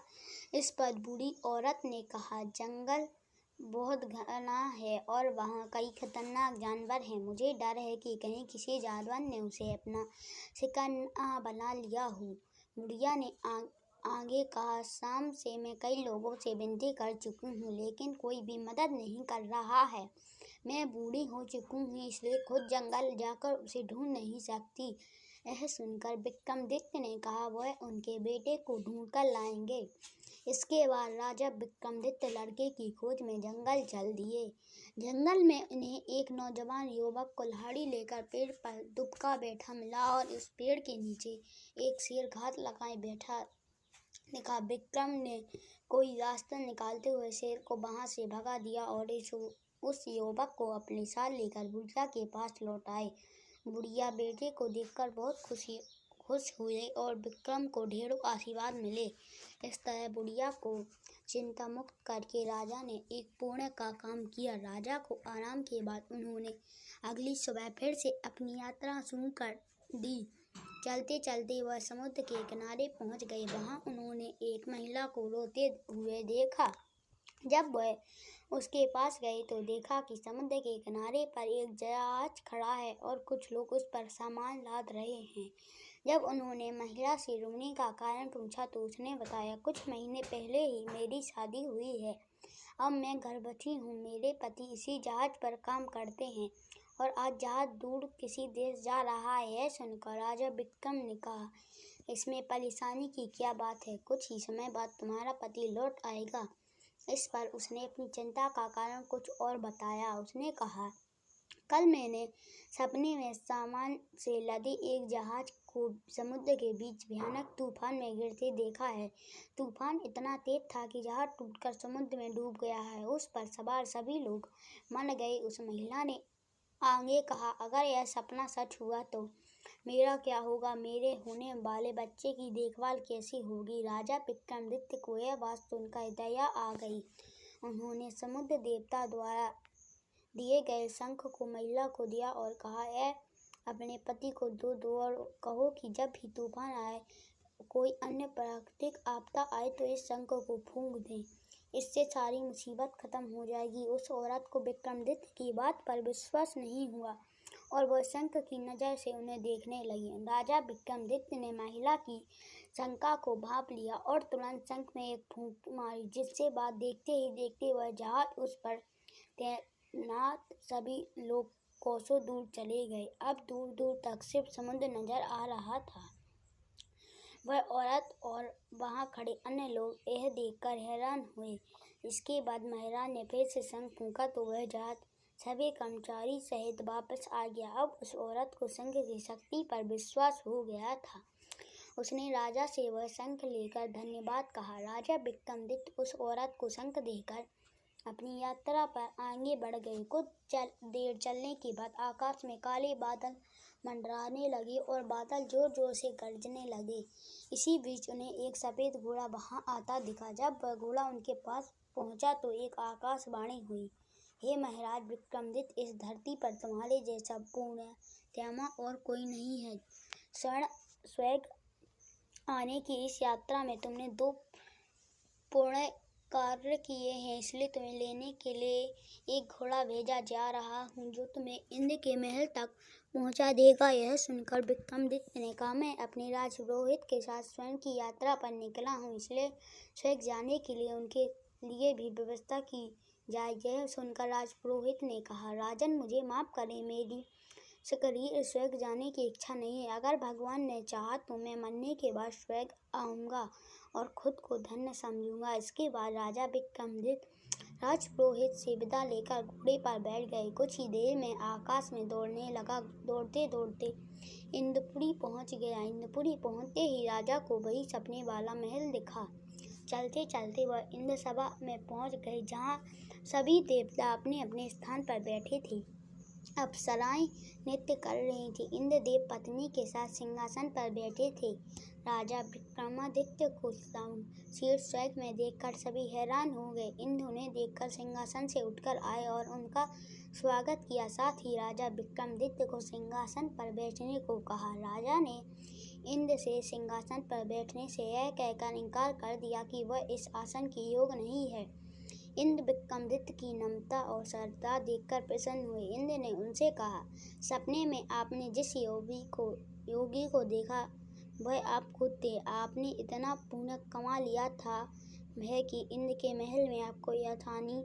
इस पर बूढ़ी औरत ने कहा, जंगल बहुत घना है और वहाँ कई खतरनाक जानवर हैं। मुझे डर है कि कहीं किसी जानवर ने उसे अपना शिकंजा बना लिया हो। बुढ़िया ने आगे कहा, शाम से मैं कई लोगों से विनती कर चुकी हूँ लेकिन कोई भी मदद नहीं कर रहा है। मैं बूढ़ी हो चुकी हूँ इसलिए खुद जंगल जाकर उसे ढूंढ नहीं सकती। यह सुनकर विक्रमादित्य ने कहा, वह उनके बेटे को ढूंढ कर लाएंगे। इसके बाद राजा विक्रमादित्य लड़के की खोज में जंगल चल दिए। जंगल में उन्हें एक नौजवान युवक कुल्हाड़ी लेकर पेड़ पर दुबका बैठा मिला और उस पेड़ के नीचे एक शेर घात लगाए बैठा दिखा। विक्रम ने कोई रास्ता निकालते हुए शेर को वहां से भगा दिया और उस युवक को अपने साथ लेकर बुढ़िया के पास लौट आए। बुढ़िया बेटे को देखकर बहुत खुश हुई और विक्रम को ढेरों आशीर्वाद मिले। इस तरह बुढ़िया को चिंता मुक्त करके राजा ने एक पुण्य का काम किया। राजा को आराम के बाद उन्होंने अगली सुबह फिर से अपनी यात्रा शुरू कर दी। चलते चलते वह समुद्र के किनारे पहुंच गए। वहां उन्होंने एक महिला को रोते हुए देखा। जब वह उसके पास गए तो देखा कि समुद्र के किनारे पर एक जहाज खड़ा है और कुछ लोग उस पर सामान लाद रहे हैं। जब उन्होंने महिला से रोने का कारण पूछा तो उसने बताया, कुछ महीने पहले ही मेरी शादी हुई है। अब मैं गर्भवती हूँ। मेरे पति इसी जहाज पर काम करते हैं और आज जहाज दूर किसी देश जा रहा है। यह सुनकर राजा विक्रम ने कहा, इसमें परेशानी की क्या बात है? कुछ ही समय बाद तुम्हारा पति लौट आएगा। इस पर उसने अपनी चिंता का कारण कुछ और बताया। उसने कहा, कल मैंने सपने में सामान से लदे एक जहाज को समुद्र के बीच भयानक तूफान में गिरते देखा है। तूफान इतना तेज था कि जहाज टूटकर समुद्र में डूब गया है। उस पर सवार सभी लोग मर गए। उस महिला ने आगे कहा, अगर यह सपना सच हुआ तो मेरा क्या होगा? मेरे होने वाले बच्चे की देखभाल कैसी होगी? राजा विक्रमादित्य को यह बात सुनकर दया आ गई। उन्होंने समुद्र देवता द्वारा दिए गए शंख को महिला को दिया और कहा, यह अपने पति को दो और कहो कि जब भी तूफान आए, कोई अन्य प्राकृतिक आपदा आए तो इस शंख को फूंक दें। इससे सारी मुसीबत खत्म हो जाएगी। उस औरत को विक्रमादित्य की बात पर विश्वास नहीं हुआ और वह शंख की नज़र से उन्हें देखने लगी। राजा विक्रमादित्य ने महिला की शंका को भांप लिया और तुरंत शंख में एक फूंक मारी, जिसके बाद देखते ही देखते वह जहाज उस पर तैनात सभी लोग कोसों दूर चले गए। अब दूर दूर तक सिर्फ समुद्र नजर आ रहा था। वह औरत और वहां खड़े अन्य लोग यह देखकर हैरान हुए। इसके बाद महाराज ने फिर से शंख फूंका तो वह जहाज सभी कर्मचारी सहित वापस आ गया। अब उस औरत को शंख की शक्ति पर विश्वास हो गया था। उसने राजा से वह शंख लेकर धन्यवाद कहा। राजा विक्रमादित्य उस औरत को शंख देकर अपनी यात्रा पर आगे बढ़ गए। कुछ देर चलने के बाद आकाश में काले बादल मंडराने लगे और बादल जोर जोर से गरजने लगे। इसी बीच उन्हें एक सफेद घोड़ा वहां आता दिखा। जब वह घोड़ा उनके पास पहुंचा तो एक आकाशवाणी हुई, हे महाराज विक्रमादित्य, इस धरती पर तुम्हारे जैसा पुण्यात्मा और कोई नहीं है। स्वयं आने की इस यात्रा में तुमने 2 पुण्य कार्य किए हैं, इसलिए तुम्हें लेने के लिए एक घोड़ा भेजा जा रहा हूँ जो तुम्हें इंद्र के महल तक पहुँचा देगा। यह सुनकर विक्रमादित्य ने कहा, मैं अपने राजपुरोहित के साथ स्वयं की यात्रा पर निकला हूँ, इसलिए स्वयं जाने के लिए उनके लिए भी व्यवस्था की जाए। यह सुनकर राजपुरोहित ने कहा, राजन मुझे माफ़ करें, मेरी शरीर स्वर्ग जाने की इच्छा नहीं है। अगर भगवान ने चाहा तो मैं मरने के बाद स्वर्ग आऊँगा और खुद को धन्य समझूंगा। इसके बाद राजा विक्रमादित्य राजपुरोहित से विदा लेकर घोड़े पर बैठ गए। कुछ ही देर में आकाश में दौड़ने लगा। दौड़ते दौड़ते इंद्रपुरी पहुंच गया। इंद्रपुरी पहुंचते ही राजा को वही सपने वाला महल दिखा। चलते चलते वह इंद्र सभा में पहुंच गए, जहां सभी देवता अपने अपने स्थान पर बैठे थे। अप्सराएं नृत्य कर रही थी। इंद्रदेव पत्नी के साथ सिंहासन पर बैठे थे। राजा विक्रमादित्य को शीर्ष स्वर्ग में देखकर सभी हैरान हो गए। इंद्र उन्हें देखकर सिंहासन से उठकर आए और उनका स्वागत किया। साथ ही राजा विक्रमादित्य को सिंहासन पर बैठने को कहा। राजा ने इंद्र से सिंहासन पर बैठने से यह कहकर इनकार कर दिया कि वह इस आसन के योग्य नहीं है। इंद्र विक्रमादित्य की नम्रता और सरलता देखकर प्रसन्न हुए। इंद्र ने उनसे कहा, सपने में आपने जिस योगी को देखा वह आप खुद थे। आपने इतना पुण्य कमा लिया था कि इंद्र के महल में आपको यथास्थानीय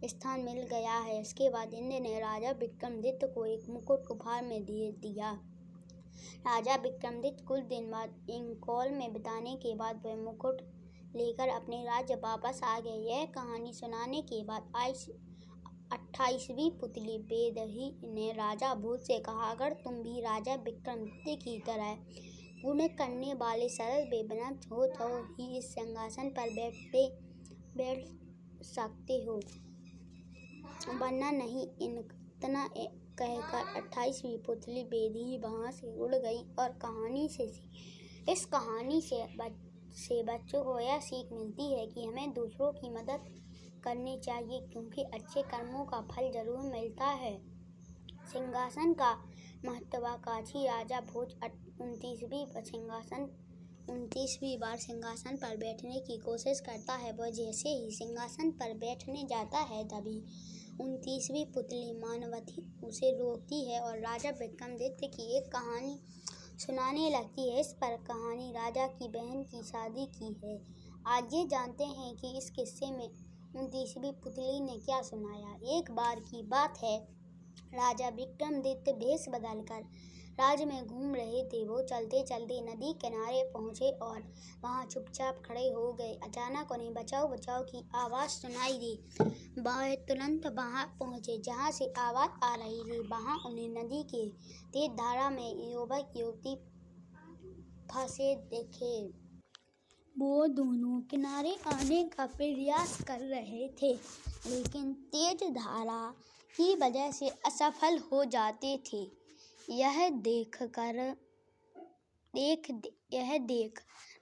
स्थान मिल गया है। इसके बाद इंद्र ने राजा विक्रमादित्य को एक मुकुट उपहार में दे दिया। राजा विक्रमादित्य कुछ दिन बाद इंकौल में बिताने के बाद वह मुकुट लेकर अपने राज्य वापस आ गए। यह कहानी सुनाने के बाद 28वीं पुतली बेदही ने राजा भोज से कहा, अगर तुम भी राजा विक्रमादित्य की तरह पुण्य करने वाले सरल बेबनत हो तो ही इस सिंहासन पर बैठ सकते हो, वरना नहीं। इतना कहकर 28वीं पुतली बेदही वहां से उड़ गई और इस कहानी से बच्चों को यह सीख मिलती है कि हमें दूसरों की मदद करनी चाहिए, क्योंकि अच्छे कर्मों का फल जरूर मिलता है। सिंहासन का महत्वाकांक्षी राजा भोज 29वीं बार सिंहासन पर बैठने की कोशिश करता है। वह जैसे ही सिंहासन पर बैठने जाता है तभी 29वीं पुतली मानवती उसे रोकती है और राजा विक्रमादित्य की एक कहानी सुनाने लगती है। इस पर कहानी राजा की बहन की शादी की है। आज ये जानते हैं कि इस किस्से में 29वीं पुतली ने क्या सुनाया। एक बार की बात है, राजा विक्रमादित्य भेष बदलकर राज्य में घूम रहे थे। वो चलते चलते नदी किनारे पहुंचे और वहां चुपचाप खड़े हो गए। अचानक उन्हें बचाओ बचाओ की आवाज़ सुनाई दी। वह तुरंत वहां पहुंचे जहां से आवाज़ आ रही थी। वहां उन्हें नदी के तेज धारा में युवक युवती फंसे दिखे। वो दोनों किनारे आने का प्रयास कर रहे थे, लेकिन तेज धारा की वजह से असफल हो जाते थे। यह देख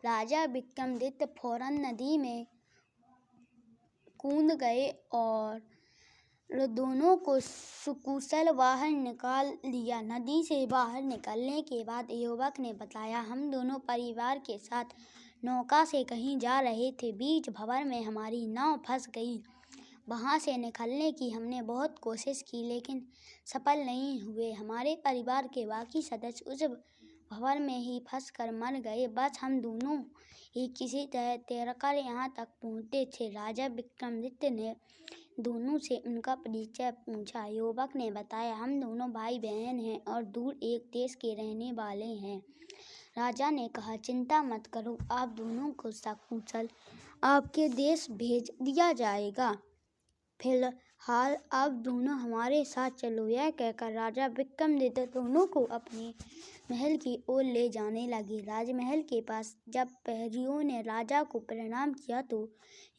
राजा विक्रमादित्य फौरन नदी में कूद गए और दोनों को सकुशल बाहर निकाल लिया। नदी से बाहर निकलने के बाद युवक ने बताया, हम दोनों परिवार के साथ नौका से कहीं जा रहे थे। बीच भंवर में हमारी नाव फंस गई। वहां से निकलने की हमने बहुत कोशिश की, लेकिन सफल नहीं हुए। हमारे परिवार के बाकी सदस्य उस भंवर में ही फंसकर मर गए। बस हम दोनों ही किसी तरह तैरकर यहाँ तक पहुँचे थे। राजा विक्रमादित्य ने दोनों से उनका परिचय पूछा। युवक ने बताया, हम दोनों भाई बहन हैं और दूर एक देश के रहने वाले हैं। राजा ने कहा, चिंता मत करो, आप दोनों को सकुशल आपके देश भेज दिया जाएगा। फिलहाल आप दोनों हमारे साथ चलो। यह कहकर राजा विक्रमादित्य दोनों को अपने महल की ओर ले जाने लगे। राजमहल के पास जब प्रहरियों ने राजा को प्रणाम किया तो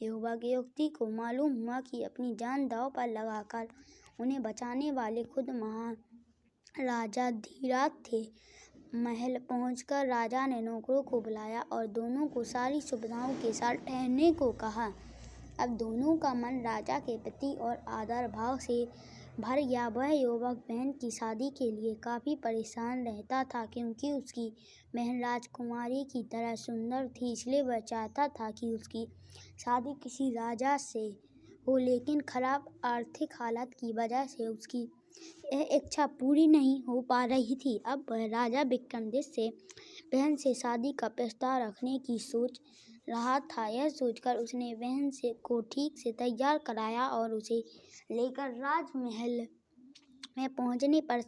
युवक युवती को मालूम हुआ कि अपनी जान दांव पर लगाकर उन्हें बचाने वाले खुद महाराजा धीराज थे। महल पहुंचकर राजा ने नौकरों को बुलाया और दोनों को सारी सुविधाओं के साथ ठहरने को कहा। अब दोनों का मन राजा के प्रति और आदर भाव से भर गया। वह युवक बहन की शादी के लिए काफ़ी परेशान रहता था, क्योंकि उसकी बहन राजकुमारी की तरह सुंदर थी। इसलिए वह चाहता था कि उसकी शादी किसी राजा से हो, लेकिन खराब आर्थिक हालत की वजह से उसकी यह इच्छा पूरी नहीं हो पा रही थी। अब वह राजा विक्रमादित्य से बहन से शादी का प्रस्ताव रखने की सोच रहा था। यह सोचकर उसने बहन को ठीक से तैयार कराया और उसे लेकर राजमहल में पहुंचने पर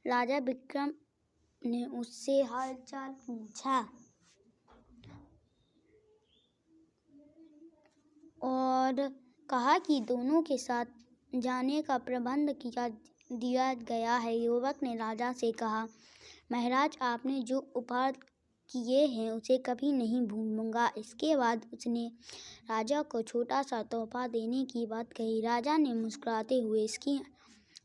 राजा विक्रम ने उससे हालचाल पूछा और कहा कि दोनों के साथ जाने का प्रबंध दिया गया है। युवक ने राजा से कहा, महाराज, आपने जो उपहार किए हैं उसे कभी नहीं भूलूंगा। इसके बाद उसने राजा को छोटा सा तोहफा देने की बात कही। राजा ने मुस्कुराते हुए इसकी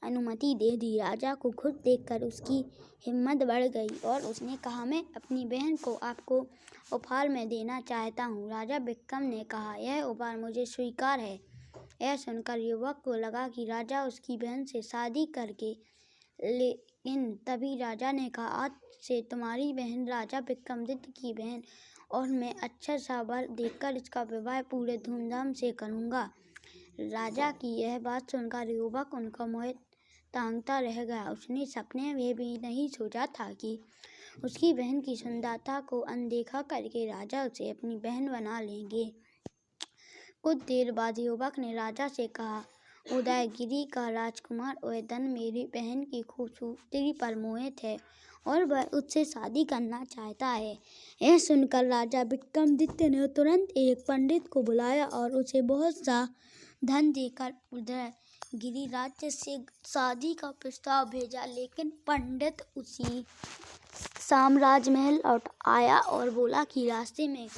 अनुमति दे दी। राजा को खुद देखकर उसकी हिम्मत बढ़ गई और उसने कहा, मैं अपनी बहन को आपको उपहार में देना चाहता हूँ। राजा विक्रम ने कहा, यह उपहार मुझे स्वीकार है। यह सुनकर युवक को लगा कि राजा उसकी बहन से शादी करके, लेकिन तभी राजा ने कहा, आज से तुम्हारी बहन राजा विक्रमादित्य की बहन और मैं अच्छा सा वर देखकर इसका विवाह पूरे धूमधाम से करूँगा। राजा की यह बात सुनकर युवक उनका मोह तांगता रह गया। उसने सपने में भी नहीं सोचा था कि उसकी बहन की सुंदरता को अनदेखा करके राजा उसे अपनी बहन बना लेंगे। कुछ देर बाद युवक ने राजा से कहा, उदयगिरी का राजकुमार उदयन मेरी बहन की खूबसूरती पर मोहित है और वह उससे शादी करना चाहता है। यह सुनकर राजा विक्रमादित्य ने तुरंत एक पंडित को बुलाया और उसे बहुत सा धन देकर उदयगिरी राज्य से शादी का प्रस्ताव भेजा। लेकिन पंडित उसी शाम राजमहल लौट आया और बोला कि रास्ते में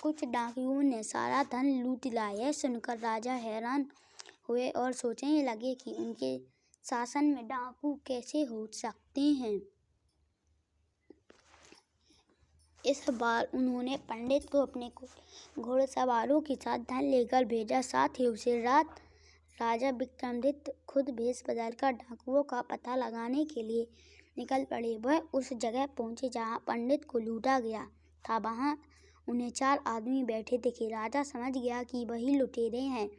कुछ डाकुओं ने सारा धन लूट लिया। यह सुनकर राजा हैरान हुए और सोचने लगे कि उनके शासन में डाकू कैसे हो सकते हैं। इस बार उन्होंने पंडित को अपने घोड़सवारों के साथ धन लेकर भेजा। साथ ही उसे रात राजा विक्रमादित्य खुद भेष बदलकर डाकुओं का पता लगाने के लिए निकल पड़े। वह उस जगह पहुंचे जहां पंडित को लूटा गया था। वहां उन्हें 4 आदमी बैठे दिखे। राजा समझ गया कि वही लुटेरे हैं,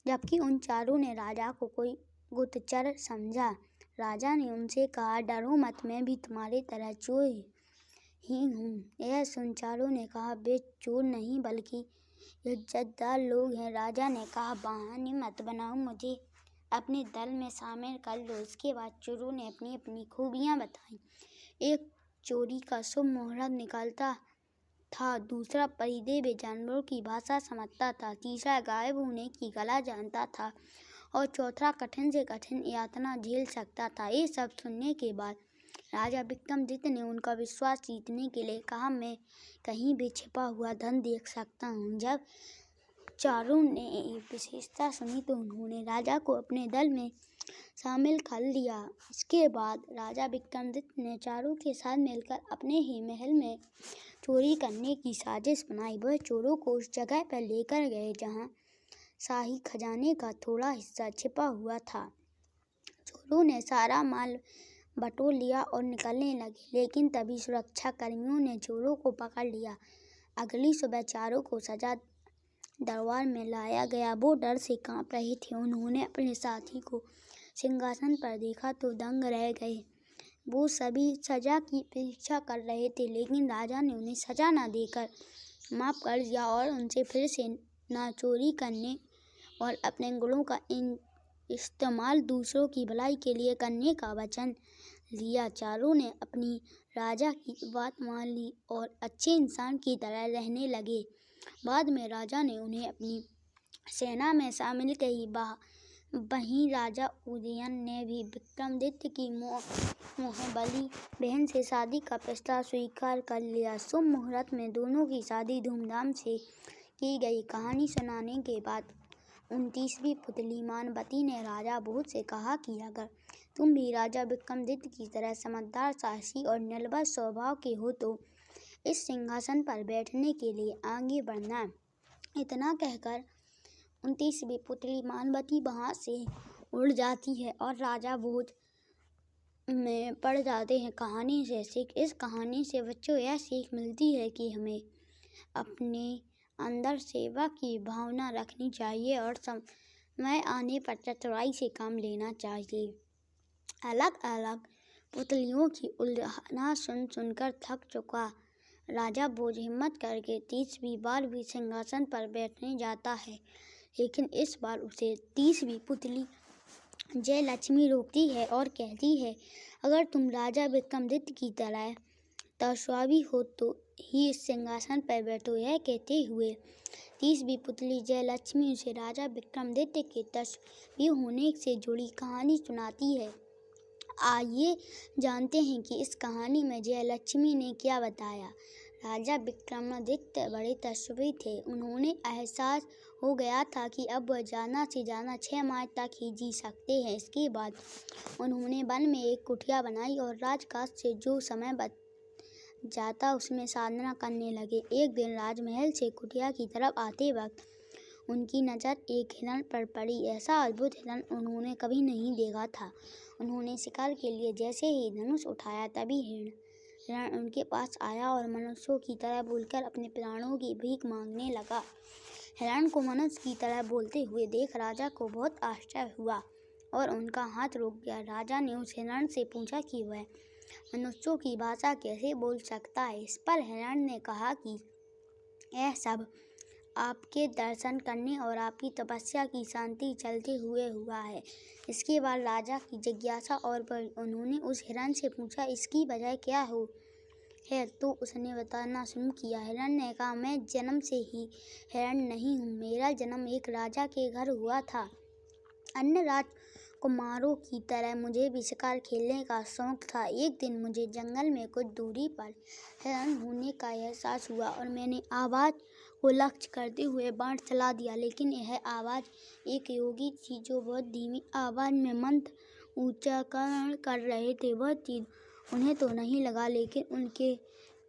जबकि उन चारों ने राजा को कोई गुप्तचर समझा। राजा ने उनसे कहा, डरो मत, मैं भी तुम्हारी तरह चोर ही हूँ। यह सुन चारों ने कहा, वे चोर नहीं बल्कि इज्जतदार लोग हैं। राजा ने कहा, बहाने मत बनाओ, मुझे अपने दल में शामिल कर लो। इसके बाद चोरों ने अपनी अपनी खूबियाँ बताई। एक चोरी का शुभ मुहूर्त निकलता था, दूसरा परिधे में जानवरों की भाषा समझता था, तीसरा गायब होने की कला जानता था और चौथा कठिन से कठिन यातना झेल सकता था। ये सब सुनने के बाद राजा विक्रमादित्य ने उनका विश्वास जीतने के लिए कहा, मैं कहीं भी छिपा हुआ धन देख सकता हूँ। जब चारों ने ये विशेषता सुनी तो उन्होंने राजा को अपने दल में शामिल कर लिया। इसके बाद राजा विक्रमादित्य ने चारों के साथ मिलकर अपने ही महल में चोरी करने की साजिश बनाई। वह चोरों को उस जगह पर लेकर गए जहाँ शाही खजाने का थोड़ा हिस्सा छिपा हुआ था। चोरों ने सारा माल बटोर लिया और निकलने लगे, लेकिन तभी सुरक्षा कर्मियों ने चोरों को पकड़ लिया। अगली सुबह चारों को सजा दरबार में लाया गया। वो डर से कांप रहे थे। उन्होंने अपने साथी को सिंहासन पर देखा तो दंग रह गए। वो सभी सजा की प्रतीक्षा कर रहे थे, लेकिन राजा ने उन्हें सजा न देकर माफ़ कर दिया और उनसे फिर से ना चोरी करने और अपने गुणों का इस्तेमाल दूसरों की भलाई के लिए करने का वचन लिया। चारों ने अपनी राजा की बात मान ली और अच्छे इंसान की तरह रहने लगे। बाद में राजा ने उन्हें अपनी सेना में शामिल की। वहीं राजा उदयन ने भी विक्रमादित्य की मोहबली बहन से शादी का प्रस्ताव स्वीकार कर लिया। शुभ मुहूर्त में दोनों की शादी धूमधाम से की गई। कहानी सुनाने के बाद 29वीं पुतली मानवती ने राजा भोज से कहा कि अगर तुम भी राजा विक्रमादित्य की तरह समझदार, साहसी और निर्भय स्वभाव के हो तो इस सिंहासन पर बैठने के लिए आगे बढ़ना। इतना कहकर 29वीं पुतली मानवती वहाँ से उड़ जाती है और राजा भोज में पड़ जाते हैं। इस कहानी से बच्चों यह सीख मिलती है कि हमें अपने अंदर सेवा की भावना रखनी चाहिए और समय आने पर चतुराई से काम लेना चाहिए। अलग अलग पुतलियों की उल्हाना सुन सुनकर थक चुका राजा भोज हिम्मत करके 30वीं बार भी सिंहासन पर बैठने जाता है, लेकिन इस बार उसे 30वीं पुतली जयलक्ष्मी रोकती है और कहती है, अगर तुम राजा विक्रमादित्य की तरह तपस्वी हो तो ही इस सिंहासन पर बैठो। यह कहते हुए 30वीं पुतली जयलक्ष्मी उसे राजा विक्रमादित्य के तपस्वी होने से जुड़ी कहानी सुनाती है। आइए जानते हैं कि इस कहानी में जयलक्ष्मी ने क्या बताया। राजा विक्रमादित्य बड़े तपस्वी थे। उन्होंने एहसास हो गया था कि अब वह ज़्यादा से ज़्यादा 6 माह तक ही जी सकते हैं। इसके बाद उन्होंने वन में एक कुटिया बनाई और राजकाज से जो समय बच जाता उसमें साधना करने लगे। एक दिन राजमहल से कुटिया की तरफ आते वक्त उनकी नज़र एक हिरण पर पड़ी। ऐसा अद्भुत हिरण उन्होंने कभी नहीं देखा था। उन्होंने शिकार के लिए जैसे ही धनुष उठाया तभी हिरण उनके पास आया और मनुष्यों की तरह बोलकर अपने प्राणों की भीख मांगने लगा। हिरण को मनुष्य की तरह बोलते हुए देख राजा को बहुत आश्चर्य हुआ और उनका हाथ रुक गया। राजा ने उस हिरण से पूछा कि वह मनुष्यों की भाषा कैसे बोल सकता है। इस पर हिरण ने कहा कि यह सब आपके दर्शन करने और आपकी तपस्या की शांति चलते हुए हुआ है। इसके बाद राजा की जिज्ञासा और बढ़ी। उन्होंने उस हिरण से पूछा, इसकी वजह क्या हो है, तो उसने बताना शुरू किया। हिरण ने कहा, मैं जन्म से ही हिरण नहीं हूँ। मेरा जन्म एक राजा के घर हुआ था। अन्य राजकुमारों की तरह मुझे भी शिकार खेलने का शौक था। एक दिन मुझे जंगल में कुछ दूरी पर हिरण होने का एहसास हुआ और मैंने आवाज़ को लक्ष्य करते हुए बाण चला दिया, लेकिन यह आवाज़ एक योगी थी जो बहुत धीमी आवाज़ में मंत्र उच्चारण कर रहे थे। वह तीर उन्हें तो नहीं लगा, लेकिन उनके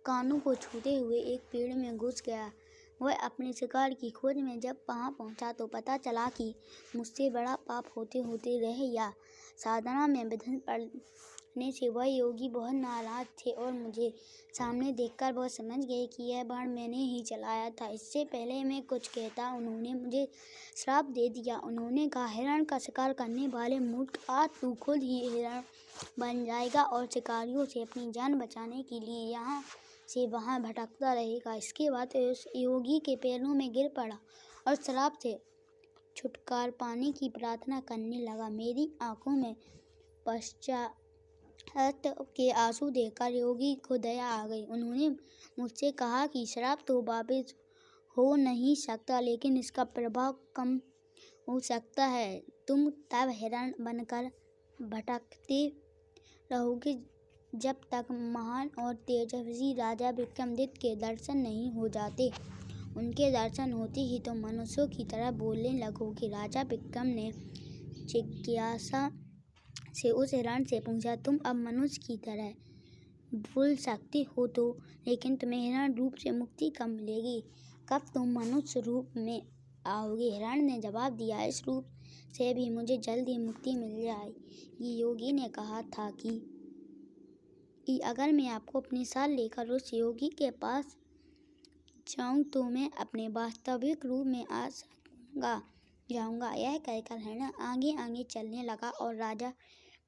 कानों को छूते हुए एक पेड़ में घुस गया। वह अपने शिकार की खोज में जब वहाँ पहुँचा तो पता चला कि मुझसे बड़ा पाप होते होते रह गया। साधना में विघ्न पड़ने से वह योगी बहुत नाराज थे और मुझे सामने देखकर वह समझ गए कि यह बाण मैंने ही चलाया था। इससे पहले मैं कुछ कहता उन्होंने मुझे श्राप दे दिया। उन्होंने कहा, हिरण का शिकार करने वाले मूर्ख, आज तू खुद ही हिरण बन जाएगा और शिकारियों से अपनी जान बचाने के लिए यहाँ से वहाँ भटकता रहेगा। इसके बाद उस योगी के पैरों में गिर पड़ा और श्राप से छुटकारा पाने की प्रार्थना करने लगा। मेरी आंखों में पश्चाताप के आंसू देखकर योगी को दया आ गई। उन्होंने मुझसे कहा कि श्राप तो वापस हो नहीं सकता, लेकिन इसका प्रभाव कम हो सकता है। तुम तब हिरण बनकर भटकते रहोगे जब तक महान और तेजस्वी राजा विक्रमादित्य के दर्शन नहीं हो जाते। उनके दर्शन होते ही तुम मनुष्यों की तरह बोलने लगोगे। राजा विक्रम ने जिज्ञासा से उस हिरण से पूछा, तुम अब मनुष्य की तरह बोल सकते हो तो, लेकिन तुम्हें हिरण रूप से मुक्ति कब मिलेगी? कब तुम मनुष्य रूप में आओगे? हिरण ने जवाब दिया, इस रूप से भी मुझे जल्द ही मुक्ति मिल जाएगी। योगी ने कहा था कि अगर मैं आपको अपने साथ लेकर उस योगी के पास जाऊं तो मैं अपने वास्तविक रूप में आ जाऊंगा। यह कहकर हिरण आगे आगे चलने लगा और राजा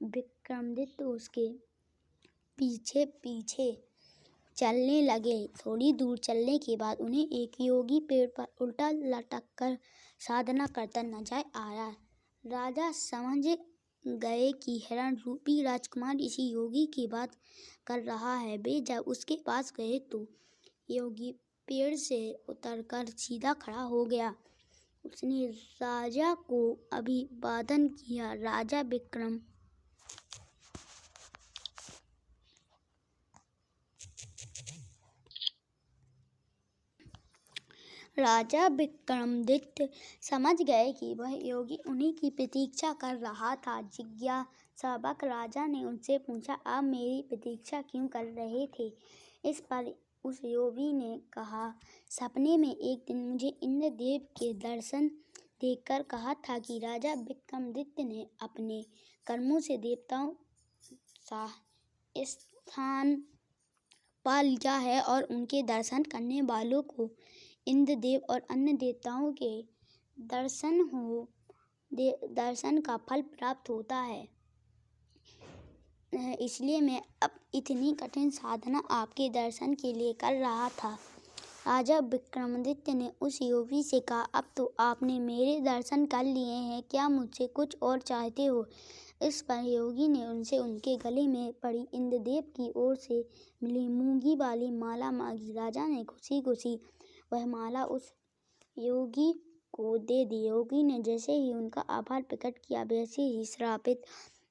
विक्रमादित्य उसके पीछे पीछे चलने लगे। थोड़ी दूर चलने के बाद उन्हें एक योगी पेड़ पर उल्टा लटक कर साधना करता नजर आया। राजा समझ गए कि हिरण रूपी राजकुमार इसी योगी की बात कर रहा है। वे जब उसके पास गए तो योगी पेड़ से उतरकर सीधा खड़ा हो गया। उसने राजा को अभिवादन किया। राजा विक्रमादित्य समझ गए कि वह योगी उन्हीं की प्रतीक्षा कर रहा था। जिज्ञासावश राजा ने उनसे पूछा, आप मेरी प्रतीक्षा क्यों कर रहे थे? इस पर उस योगी ने कहा, सपने में एक दिन मुझे इंद्रदेव के दर्शन देखकर कहा था कि राजा विक्रमादित्य ने अपने कर्मों से देवताओं सा स्थान पा लिया है और उनके दर्शन करने वालों को इंद्रदेव और अन्य देवताओं के दर्शन का फल प्राप्त होता है। इसलिए मैं अब इतनी कठिन साधना आपके दर्शन के लिए कर रहा था। राजा विक्रमादित्य ने उस योगी से कहा, अब तो आपने मेरे दर्शन कर लिए हैं, क्या मुझसे कुछ और चाहते हो? इस पर योगी ने उनसे उनके गले में पड़ी इंद्रदेव की ओर से मिली मूंगी वाली माला मांगी। राजा ने खुशी खुशी वह माला उस योगी को दे दी। योगी ने जैसे ही उनका आभार प्रकट किया, वैसे ही श्रापित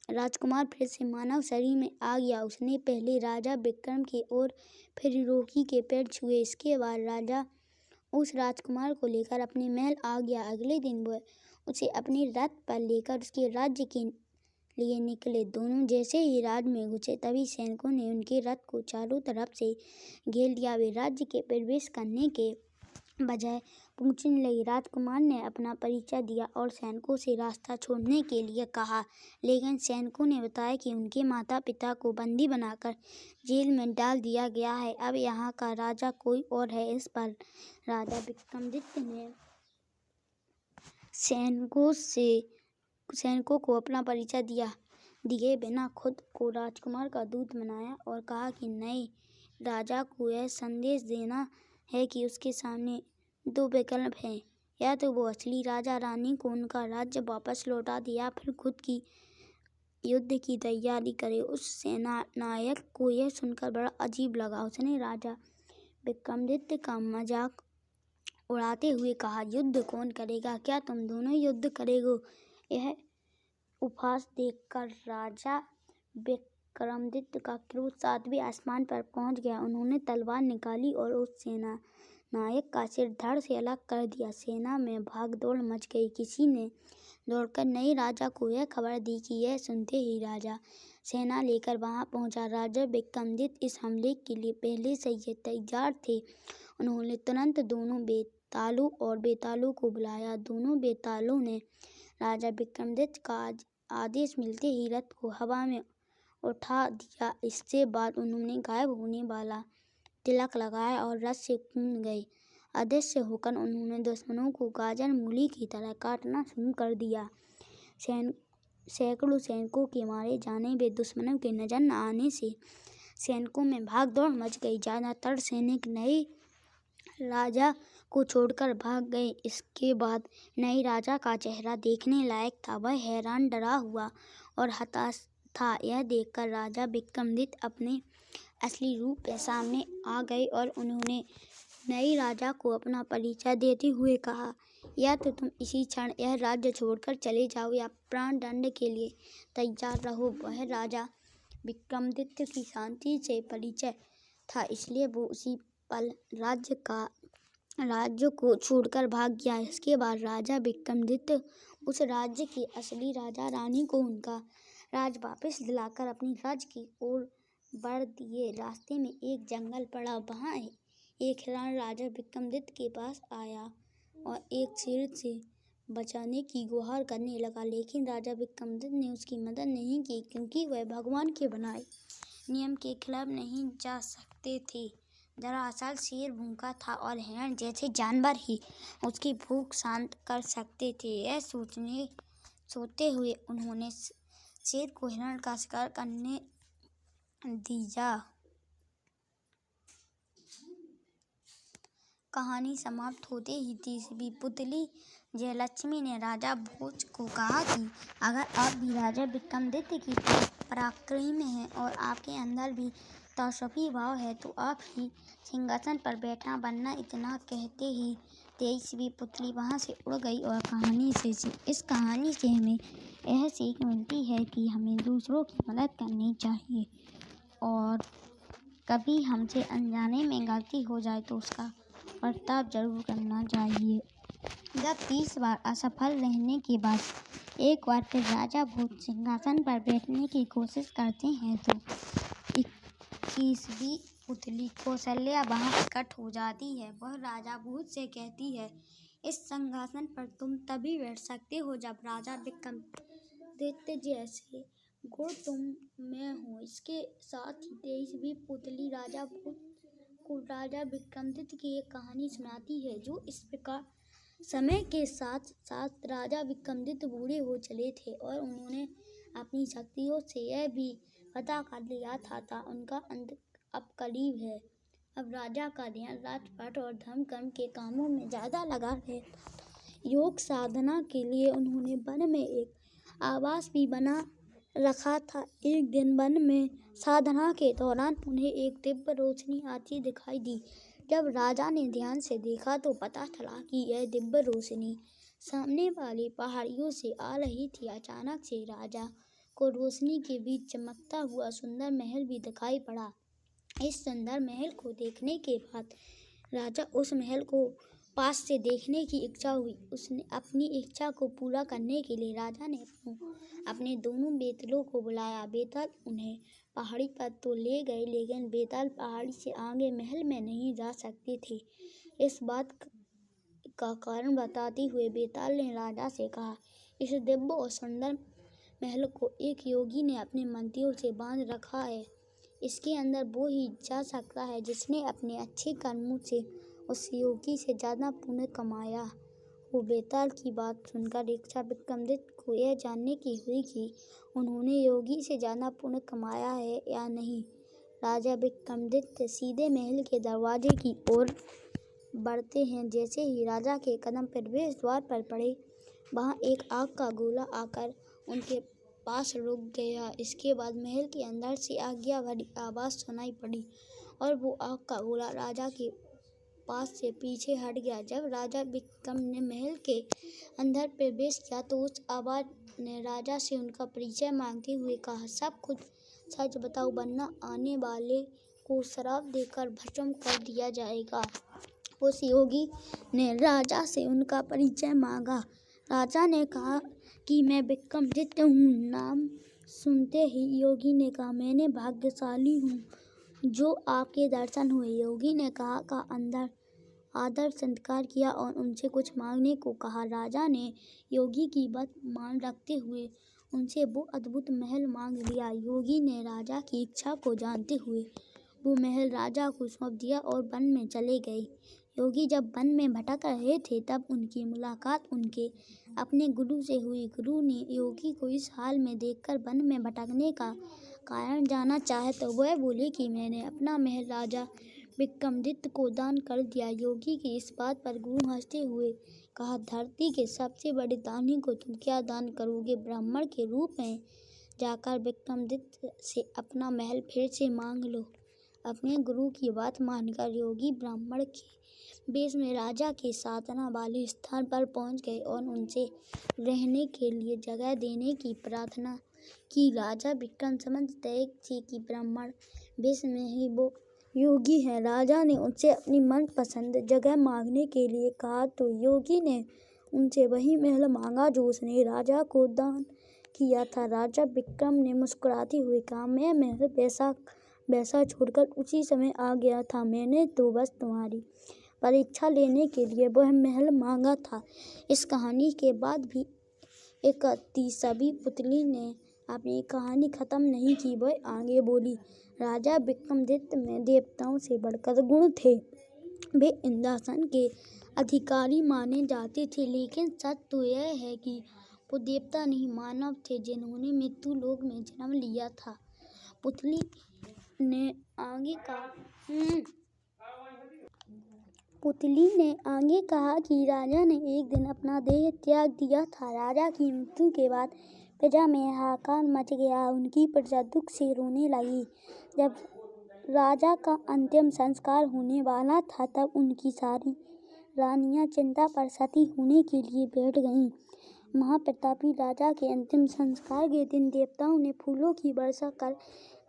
राजकुमार फिर से मानव शरीर में आ गया। उसने पहले राजा विक्रम की ओर फिर योगी के पैर छुए। इसके बाद राजा उस राजकुमार को लेकर अपने महल आ गया। अगले दिन वह उसे अपने रथ पर लेकर उसके राज्य के लिए निकले। दोनों जैसे ही राज में घुसे, तभी सैनिकों ने उनके रथ को चारों तरफ से घेर लिया। वे राज्य के प्रवेश करने के बजाय पूछने लगे। राजकुमार ने अपना परिचय दिया और सैनिकों से रास्ता छोड़ने के लिए कहा, लेकिन सैनिकों ने बताया कि उनके माता पिता को बंदी बनाकर जेल में डाल दिया गया है। अब यहाँ का राजा कोई और है। इस पर राजा विक्रमादित्य ने सैनिकों को अपना परिचय दिए बिना खुद को राजकुमार का दूत बनाया और कहा कि नए राजा को यह संदेश देना है कि उसके सामने दो विकल्प हैं, या तो वो असली राजा रानी को उनका राज्य वापस लौटा दे या फिर खुद की युद्ध की तैयारी करे। उस सेना नायक को यह सुनकर बड़ा अजीब लगा। उसने राजा विक्रमादित्य का मजाक उड़ाते हुए कहा, युद्ध कौन करेगा? क्या तुम दोनों युद्ध करोगे? यह उपहास देखकर राजा विक्रमादित्य का क्रोध 7वें आसमान पर पहुंच गया। उन्होंने तलवार निकाली और उस सेना नायक का सिर धड़ से अलग कर दिया। सेना में भागदौड़ मच गई। किसी ने दौड़कर नए राजा को यह खबर दी कि यह सुनते ही राजा सेना लेकर वहां पहुंचा। राजा विक्रमादित्य इस हमले के लिए पहले से ही तैयार थे। उन्होंने तुरंत दोनों बेतालों और बेतालों को बुलाया। दोनों बेतालों ने राजा विक्रमादित्य का आदेश मिलते ही रथ को हवा में उठा दिया। इसके बाद उन्होंने गायब होने वाला तिलक लगाया और रथ से कूद गए। अदृश्य होकर उन्होंने दुश्मनों को गाजर मूली की तरह काटना शुरू कर दिया। सैकड़ों सैनिकों के मारे जाने व दुश्मनों के नजर न आने से सैनिकों में भागदौड़ मच गई। ज़्यादातर सैनिक नए राजा को छोड़कर भाग गए। इसके बाद नए राजा का चेहरा देखने लायक था। वह हैरान, डरा हुआ और हताश था। यह देखकर राजा विक्रमादित्य अपने असली रूप में सामने आ गए और उन्होंने नए राजा को अपना परिचय देते हुए कहा, या तो तुम इसी क्षण यह राज्य छोड़कर चले जाओ या प्राण दंड के लिए तैयार रहो। वह राजा विक्रमादित्य की शांति से परिचय था, इसलिए वो उसी पल राज्य को छोड़कर भाग गया। इसके बाद राजा विक्रमादित्य उस राज्य के असली राजा रानी को उनका राज वापस दिलाकर अपनी राज्य की ओर बढ़ दिए। रास्ते में एक जंगल पड़ा। वहाँ एक हिरण राजा विक्रमादित्य के पास आया और एक शेर से बचाने की गुहार करने लगा, लेकिन राजा विक्रमादित्य ने उसकी मदद नहीं की, क्योंकि वह भगवान के बनाए नियम के खिलाफ नहीं जा सकते थे। दरअसल शेर भूखा था और हिरण जैसे जानवर ही उसकी भूख शांत कर सकते थे। यह सोचते हुए उन्होंने शेर को हिरण का शिकार करने दिया। कहानी समाप्त होते ही तीसरी पुतली जयलक्ष्मी ने राजा भोज को कहा कि अगर आप भी राजा विक्रमादित्य की पराक्रमी हैं और आपके अंदर भी तपस्वी भाव है तो आप ही सिंहासन पर बैठना बनना। इतना कहते ही 23वीं पुतली वहां से उड़ गई। और इस कहानी से हमें यह सीख मिलती है कि हमें दूसरों की मदद करनी चाहिए और कभी हमसे अनजाने में गलती हो जाए तो उसका बर्ताव जरूर करना चाहिए। जब 30 बार असफल रहने के बाद एक बार फिर राजा भोज सिंहासन पर बैठने की कोशिश करते हैं तो 21वीं पुतली कौशल्या वहां प्रकट हो जाती है। वह राजा भोज से कहती है, इस सिंहासन पर तुम तभी बैठ सकते हो जब राजा विक्रमादित्य जैसे गुण तुम में हो। इसके साथ ही 23वीं पुतली राजा भोज को राजा विक्रमादित्य की एक कहानी सुनाती है, जो इस प्रकार समय के साथ साथ राजा विक्रमादित्य बूढ़े हो चले थे और उन्होंने अपनी शक्तियों से यह भी पता कर लिया था उनका अंत अब करीब है। अब राजा का ध्यान राजपाट और धर्म कर्म के कामों में ज़्यादा लगा है। योग साधना के लिए उन्होंने वन में एक आवास भी बना रखा था। एक दिन वन में साधना के दौरान उन्हें एक दिव्य रोशनी आती दिखाई दी। जब राजा ने ध्यान से देखा तो पता चला कि यह दिव्य रोशनी सामने वाली पहाड़ियों से आ रही थी। अचानक से राजा को रोशनी के बीच चमकता हुआ सुंदर महल भी दिखाई पड़ा। इस सुंदर महल को देखने के बाद राजा उस महल को पास से देखने की इच्छा हुई। उसने अपनी इच्छा को पूरा करने के लिए राजा ने अपने दोनों बेटलों को बुलाया। बेटल उन्हें पहाड़ी पर तो ले गए, लेकिन बेताल पहाड़ी से आगे महल में नहीं जा सकते थे। इस बात का कारण बताते हुए बेताल ने राजा से कहा, इस दिव्य और सुंदर महल को एक योगी ने अपने मंत्रियों से बांध रखा है। इसके अंदर वो ही जा सकता है जिसने अपने अच्छे कर्मों से उस योगी से ज़्यादा पुण्य कमाया हो। बेताल की बात सुनकर राजा विक्रमादित्य को यह जानने की हुई कि उन्होंने योगी से ज़्यादा पुण्य कमाया है या नहीं। राजा विक्रमादित्य सीधे महल के दरवाजे की ओर बढ़ते हैं। जैसे ही राजा के कदम प्रवेश द्वार पर पड़े, वहाँ एक आग का गोला आकर उनके पास रुक गया। इसके बाद महल के अंदर से आज्ञा भरी आवाज़ सुनाई पड़ी और वो आग का गोला राजा के पास से पीछे हट गया। जब राजा विक्रम ने महल के अंदर प्रवेश किया तो उस आवाज़ ने राजा से उनका परिचय मांगते हुए कहा, सब कुछ सच बताओ वरना आने वाले को श्राप देकर भस्म कर दिया जाएगा। उस योगी ने राजा से उनका परिचय मांगा। राजा ने कहा कि मैं विक्रमादित्य हूँ। नाम सुनते ही योगी ने कहा, मैंने भाग्यशाली हूँ जो आपके दर्शन हुए। योगी ने कहा का अंदर आदर सत्कार किया और उनसे कुछ मांगने को कहा। राजा ने योगी की बात मान रखते हुए उनसे वो अद्भुत महल मांग लिया। योगी ने राजा की इच्छा को जानते हुए वो महल राजा को सौंप दिया और वन में चले गए। योगी जब वन में भटक रहे थे तब उनकी मुलाकात उनके अपने गुरु से हुई। गुरु ने योगी को इस हाल में देखकर वन में भटकने का कारण जाना चाहे तो वह बोले कि मैंने अपना महल राजा विक्रमादित्य को दान कर दिया। योगी की इस बात पर गुरु हंसते हुए कहा, धरती के सबसे बड़े दानी को तुम क्या दान करोगे? ब्राह्मण के रूप में जाकर विक्रमादित्य से अपना महल फिर से मांग लो। अपने गुरु की बात मानकर योगी ब्राह्मण के वेश में राजा के साधना वाले स्थान पर पहुंच गए और उनसे रहने के लिए जगह देने की प्रार्थना की। राजा विक्रम समझते थे कि ब्राह्मण वेश में ही वो योगी है। राजा ने उनसे अपनी मनपसंद जगह मांगने के लिए कहा तो योगी ने उनसे वही महल मांगा जो उसने राजा को दान किया था। राजा विक्रम ने मुस्कुराते हुए कहा, मैं महल वैसा छोड़कर उसी समय आ गया था। मैंने तो बस तुम्हारी परीक्षा लेने के लिए वह महल मांगा था। इस कहानी के बाद भी एक तीसरी पुतली ने अपनी कहानी खत्म नहीं की। वह आगे बोली, राजा विक्रमादित्य में देवताओं से बढ़कर गुण थे। वे इंद्रासन के अधिकारी माने जाते थे, लेकिन सच तो यह है कि वो देवता नहीं मानव थे जिन्होंने मृत्यु लोक में जन्म लिया था। पुतली ने आगे कहा कि राजा ने एक दिन अपना देह त्याग दिया था। राजा की मृत्यु के बाद प्रजा में हाहाकार मच गया। उनकी प्रजा दुख से रोने लगी। जब राजा का अंतिम संस्कार होने वाला था तब उनकी सारी रानियां चिंता पर सती होने के लिए बैठ गईं। महाप्रतापी राजा के अंतिम संस्कार के दिन देवताओं ने फूलों की वर्षा कर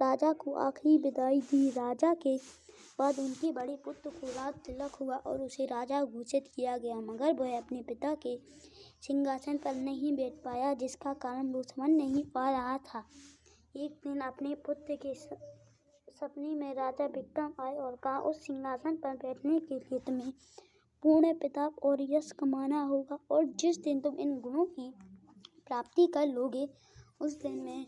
राजा को आखिरी विदाई दी। राजा के बाद उनके बड़े पुत्र को राज तिलक हुआ और उसे राजा घोषित किया गया, मगर वह अपने पिता के सिंहासन पर नहीं बैठ पाया, जिसका कारण वो समझ नहीं पा रहा था। एक दिन अपने पुत्र के सपने में राजा विक्रम आए और कहा, उस सिंहासन पर बैठने के लिए तुम्हें पूर्ण प्रताप और यश कमाना होगा, और जिस दिन तुम इन गुणों की प्राप्ति कर लोगे उस दिन मैं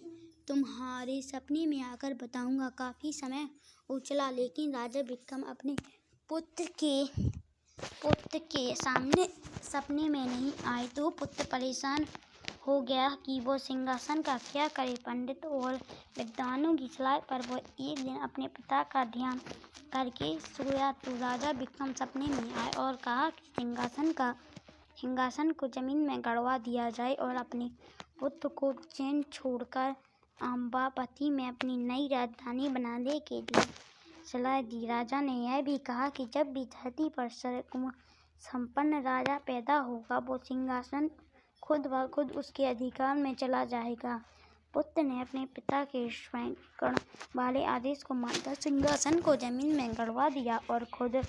तुम्हारे सपने में आकर बताऊंगा। काफी समय हो चला, लेकिन राजा विक्रम अपने पुत्र के सामने सपने में नहीं आए तो पुत्र परेशान हो गया कि वो सिंहासन का क्या करे। पंडित और विद्वानों की सलाह पर वो एक दिन अपने पिता का ध्यान करके सोया तो राजा विक्रम सपने में आए और कहा कि सिंहासन को जमीन में गड़वा दिया जाए और अपने पुत्र को उज्जैन छोड़कर अम्बावती में अपनी नई राजधानी बनाने के लिए सलाह दी। राजा ने यह भी कहा कि जब भी धरती पर संपन्न राजा पैदा होगा वो सिंहासन खुद ब खुद उसके अधिकार में चला जाएगा। पुत्र ने अपने पिता के स्वीकृत वाले आदेश को मानकर सिंहासन को जमीन में गड़वा दिया और खुद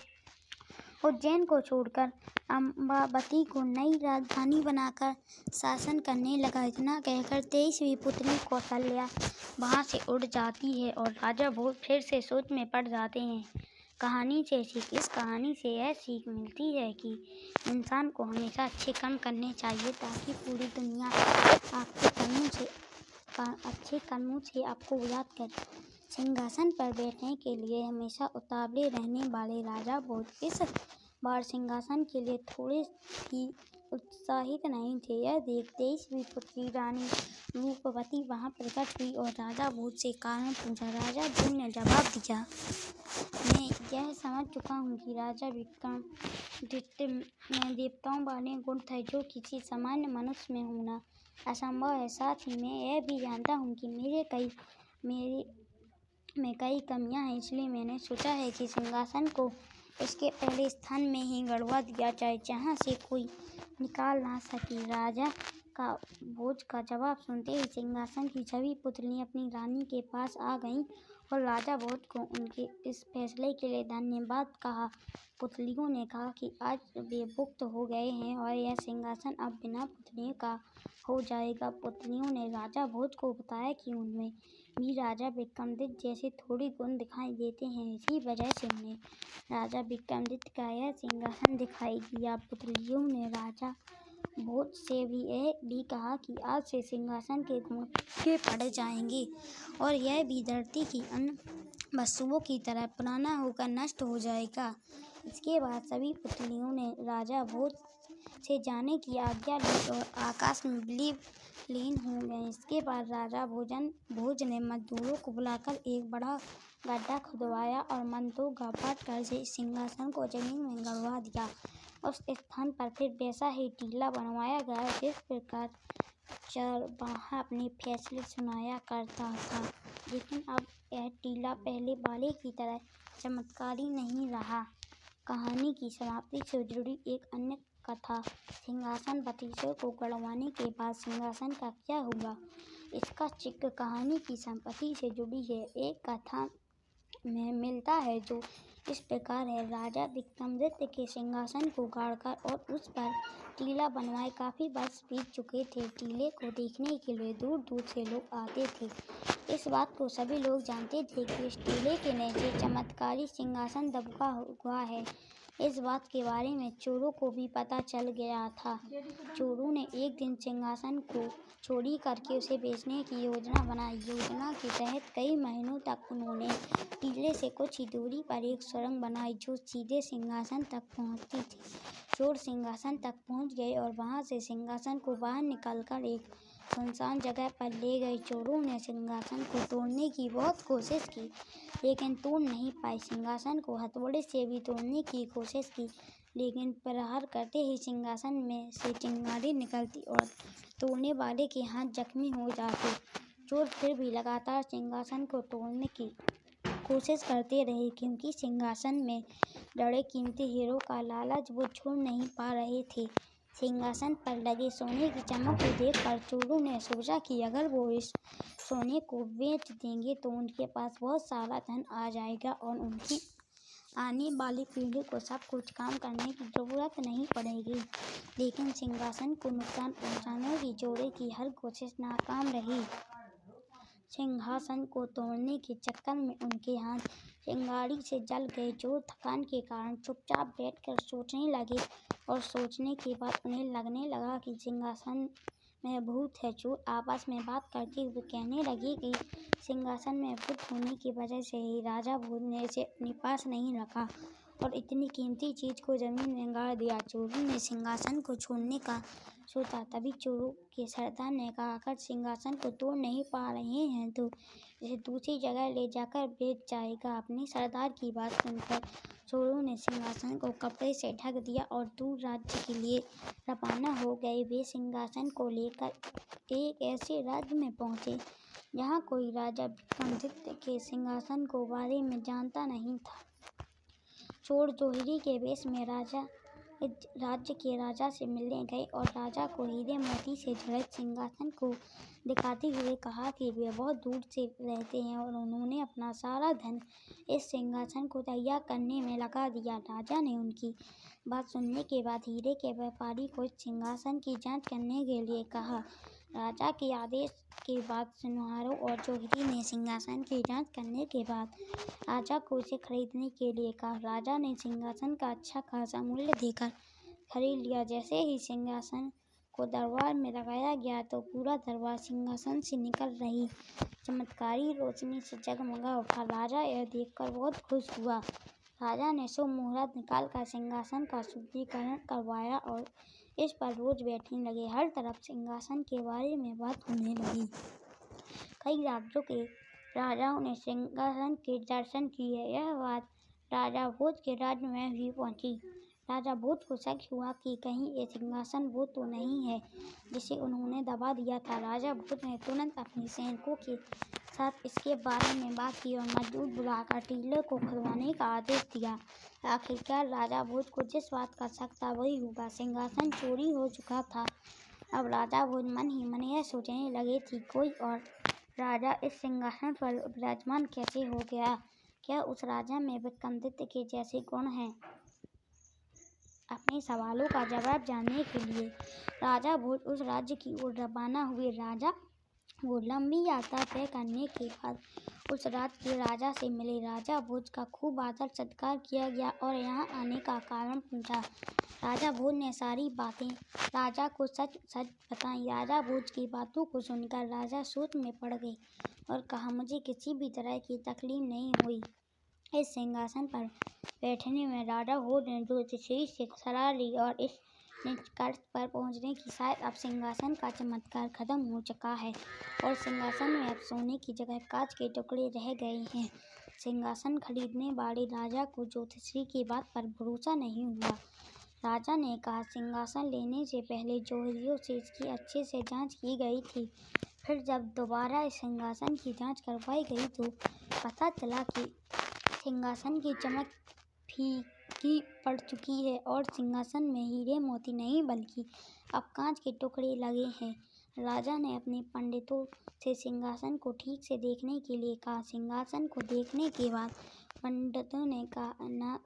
उज्जैन को छोड़कर अम्बावती को नई राजधानी बनाकर शासन करने लगा। इतना कहकर 23वीं पुतली कौशल्या वहां से उड़ जाती है और राजा भोज फिर से सोच में पड़ जाते हैं। कहानी से सीख। इस कहानी से यह सीख मिलती है कि इंसान को हमेशा अच्छे कर्म करने चाहिए ताकि पूरी दुनिया अच्छे कर्मों से आपको याद करे। सिंहासन पर बैठने के लिए हमेशा उतावले रहने वाले राजा भोज इस बार सिंहासन के लिए थोड़े ही उत्साहित नहीं थे। यह देख 23वीं पुत्री रानी रूपवती वहां प्रकट हुई और राजा भोज से कारण पूछा। राजा भोज ने जवाब दिया, मैं यह समझ चुका हूँ कि राजा विक्रमादित्य में देवताओं वाले गुण थे जो किसी सामान्य मनुष्य में होना असंभव है। साथ ही मैं यह भी जानता हूँ कि मेरे में कई कमियां हैं, इसलिए मैंने सोचा है कि सिंहासन को उसके पहले स्थान में ही गड़वा दिया जाए जहाँ से कोई निकाल ना सके। राजा का भोज का जवाब सुनते ही सिंहासन की सभी पुतलियां अपनी रानी के पास आ गईं और राजा भोज को उनके इस फैसले के लिए धन्यवाद कहा। पुतलियों ने कहा कि आज वे मुक्त हो गए हैं और यह सिंहासन अब बिना पुतलियों का हो जाएगा। पुतलियों ने राजा भोज को बताया कि उनमें भी राजा विक्रमादित्य जैसे थोड़े गुण दिखाई देते हैं, इसी वजह से उन्हें राजा विक्रमादित्य का यह सिंहासन दिखाई दिया। पुतलियों ने राजा भोज से भी यह भी कहा कि आज से सिंहासन के गुण फीके पड़ जाएंगे और यह भी धरती की अन्य वस्तुओं की तरह पुराना होकर नष्ट हो जाएगा। इसके बाद सभी पुतलियों ने राजा भोज से जाने की आज्ञा ली और आकाश में लीन हो गए। इसके बाद राजा भोज ने मजदूरों को बुलाकर एक बड़ा गड्ढा खुदवाया और मंदों का पाट कर सिंहासन को जमीन में गड़वा दिया। उस स्थान पर फिर वैसा ही टीला बनवाया गया जिस प्रकार चरवाहा अपने फैसले सुनाया करता था। लेकिन अब यह टीला पहले वाले की तरह चमत्कारी नहीं रहा। कहानी की समाप्ति से जुड़ी एक अन्य कथा। सिंहासन भतीजों को गड़वाने के बाद सिंहासन का क्या हुआ, इसका जिक्र कहानी की संपत्ति से जुड़ी है। एक कथा में मिलता है जो इस प्रकार है। राजा विक्रमादित्य के सिंहासन को गाड़कर और उस पर टीला बनवाए काफी वर्ष बीत चुके थे। टीले को देखने के लिए दूर दूर से लोग आते थे। इस बात को सभी लोग जानते थे कि इस टीले के नीचे चमत्कारी सिंहासन दबा हुआ है। इस बात के बारे में चोरों को भी पता चल गया था। चोरों ने एक दिन सिंहासन को चोरी करके उसे बेचने की योजना बनाई। योजना के तहत कई महीनों तक उन्होंने टीले से कुछ ही दूरी पर एक सुरंग बनाई जो सीधे सिंहासन तक पहुंचती थी। चोर सिंहासन तक पहुंच गए और वहां से सिंहासन को बाहर निकालकर एक सुनसान जगह पर ले गए। चोरों ने सिंहासन को तोड़ने की बहुत कोशिश की, लेकिन तोड़ नहीं पाए। सिंहासन को हथौड़े से भी तोड़ने की कोशिश की, लेकिन प्रहार करते ही सिंहासन में से चिंगारी निकलती और तोड़ने वाले के हाथ जख्मी हो जाते। चोर फिर भी लगातार सिंहासन को तोड़ने की कोशिश करते रहे, क्योंकि सिंहासन में जड़े कीमती हीरो का लालच वो छोड़ नहीं पा रहे थे। सिंहासन पर लगे सोने की चमक को देखकर चोरों ने सोचा कि अगर वो इस सोने को बेच देंगे तो उनके पास बहुत सारा धन आ जाएगा और उनकी आने वाली पीढ़ी को सब कुछ काम करने की जरूरत नहीं पड़ेगी। लेकिन सिंहासन को नुकसान पहुंचाने की चोरों की हर कोशिश नाकाम रही। सिंहासन को तोड़ने के चक्कर में उनके हाथ चिंगारी से जल गए। चोर थकान के कारण चुपचाप बैठकर सोचने लगे और सोचने के बाद उन्हें लगने लगा कि सिंहासन में भूत है। चोर आपस में बात करते हुए कहने लगे कि सिंहासन में भूत होने की वजह से ही राजा भोज ने इसे अपने पास नहीं रखा और इतनी कीमती चीज को जमीन में गाड़ दिया। चोरों ने सिंहासन को छोड़ने का सोचा। तभी चोरों के सरदार ने कहा, अगर सिंहासन को तोड़ नहीं पा रहे हैं तो इसे दूसरी जगह ले जाकर बेच जाएगा। अपने सरदार की बात सुनकर चोरों ने सिंहासन को कपड़े से ढक दिया और दूर राज्य के लिए रवाना हो गए। वे सिंहासन को लेकर एक ऐसे राज्य में पहुंचे जहां कोई राजा विक्रमादित्य के सिंहासन को बारे में जानता नहीं था। चोर जोहरी के वेश में राज्य के राजा से मिलने गए और राजा को हीरे मोती से जड़ित सिंहासन को दिखाते हुए कहा कि वे बहुत दूर से रहते हैं और उन्होंने अपना सारा धन इस सिंहासन को तैयार करने में लगा दिया। राजा ने उनकी बात सुनने के बाद हीरे के व्यापारी को इस सिंहासन की जांच करने के लिए कहा। राजा के आदेश के बाद सुनवारों और जोहरी ने सिंहासन की जांच करने के बाद राजा को इसे खरीदने के लिए कहा। राजा ने सिंहासन का अच्छा खासा मूल्य देकर खरीद लिया। जैसे ही सिंहासन को दरबार में लगाया गया तो पूरा दरबार सिंहासन से निकल रही चमत्कारी रोशनी से जगमगा उठा। राजा यह देखकर बहुत खुश हुआ। राजा ने शुभ मुहूर्त निकालकर सिंहासन का शुद्धिकरण करवाया और इस पर रोज बैठने लगे। हर तरफ सिंहासन के बारे में बात होने लगी। कई राज्यों के राजाओं ने सिंहासन के दर्शन किए। यह बात राजा भोज के राज्य में भी पहुंची। राजा भोज को शक हुआ कि कहीं ये सिंहासन वो तो नहीं है जिसे उन्होंने दबा दिया था। राजा भोज ने तुरंत अपने सैनिकों के साथ इसके बारे में बात की और मजदूर बुलाकर टीले को खुदवाने का आदेश दिया। आखिरकार राजा भोज को जिस बात का शक था वही हुआ। सिंहासन चोरी हो चुका था। अब राजा भोज मन ही मन यह सोचने लगे कि कोई और राजा इस सिंहासन पर विराजमान कैसे हो गया। क्या उस राजा में विक्रमादित्य के जैसे गुण हैं? अपने सवालों का जवाब जानने के लिए राजा भोज उस राज्य की ओर रवाना हुए। राजा वो लंबी यात्रा तय करने के बाद उस राज्य के राजा से मिले। राजा भोज का खूब आदर सत्कार किया गया और यहाँ आने का कारण पूछा। राजा भोज ने सारी बातें राजा को सच सच बताई। राजा भोज की बातों को सुनकर राजा सोच में पड़ गए और कहा, मुझे किसी भी तरह की तकलीफ नहीं हुई। इस सिंहासन पर बैठने में राजा भोज ने ज्योतिषी से सलाह ली और इस निष्कर्ष पर पहुंचने की शायद अब सिंहासन का चमत्कार खत्म हो चुका है और सिंहासन में अब सोने की जगह कांच के टुकड़े रह गए हैं। सिंहासन खरीदने वाले राजा को ज्योतिषी की बात पर भरोसा नहीं हुआ। राजा ने कहा, सिंहासन लेने से पहले जोहरियों से इसकी अच्छे से जांच की गई थी। फिर जब दोबारा इस सिंहासन की जांच करवाई गई तो पता चला कि सिंहासन की चमक फीकी पड़ चुकी है और सिंहासन में हीरे मोती नहीं बल्कि अब कांच के टुकड़े लगे हैं। राजा ने अपने पंडितों से सिंहासन को ठीक से देखने के लिए कहा। सिंहासन को देखने के बाद पंडितों ने कहा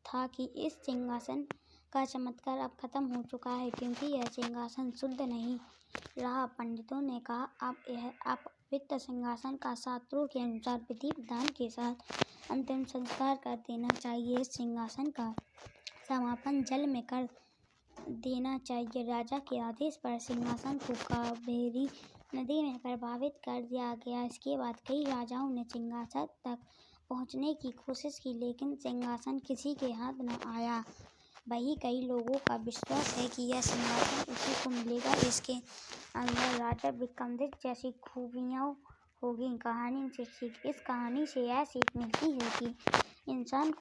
था कि इस सिंहासन का चमत्कार अब खत्म हो चुका है, क्योंकि यह सिंहासन शुद्ध नहीं रहा। पंडितों ने कहा, अब यह अपवित्र सिंहासन का शास्त्रों के अनुसार विधि विधान के साथ अंतिम संस्कार कर देना चाहिए। इस सिंहासन का समापन जल में कर देना चाहिए। राजा के आदेश पर सिंहासन को कावेरी नदी में प्रवाहित कर दिया गया। इसके बाद कई राजाओं ने सिंहासन तक पहुंचने की कोशिश की, लेकिन सिंहासन किसी के हाथ न आया। वहीं कई लोगों का विश्वास है कि यह सिंहासन उसी को मिलेगा जिसके अंदर राजा विक्रमादित्य जैसी खूबियाँ होगी। कहानी से सीख। इस कहानी से यह सीख मिलती है कि इंसान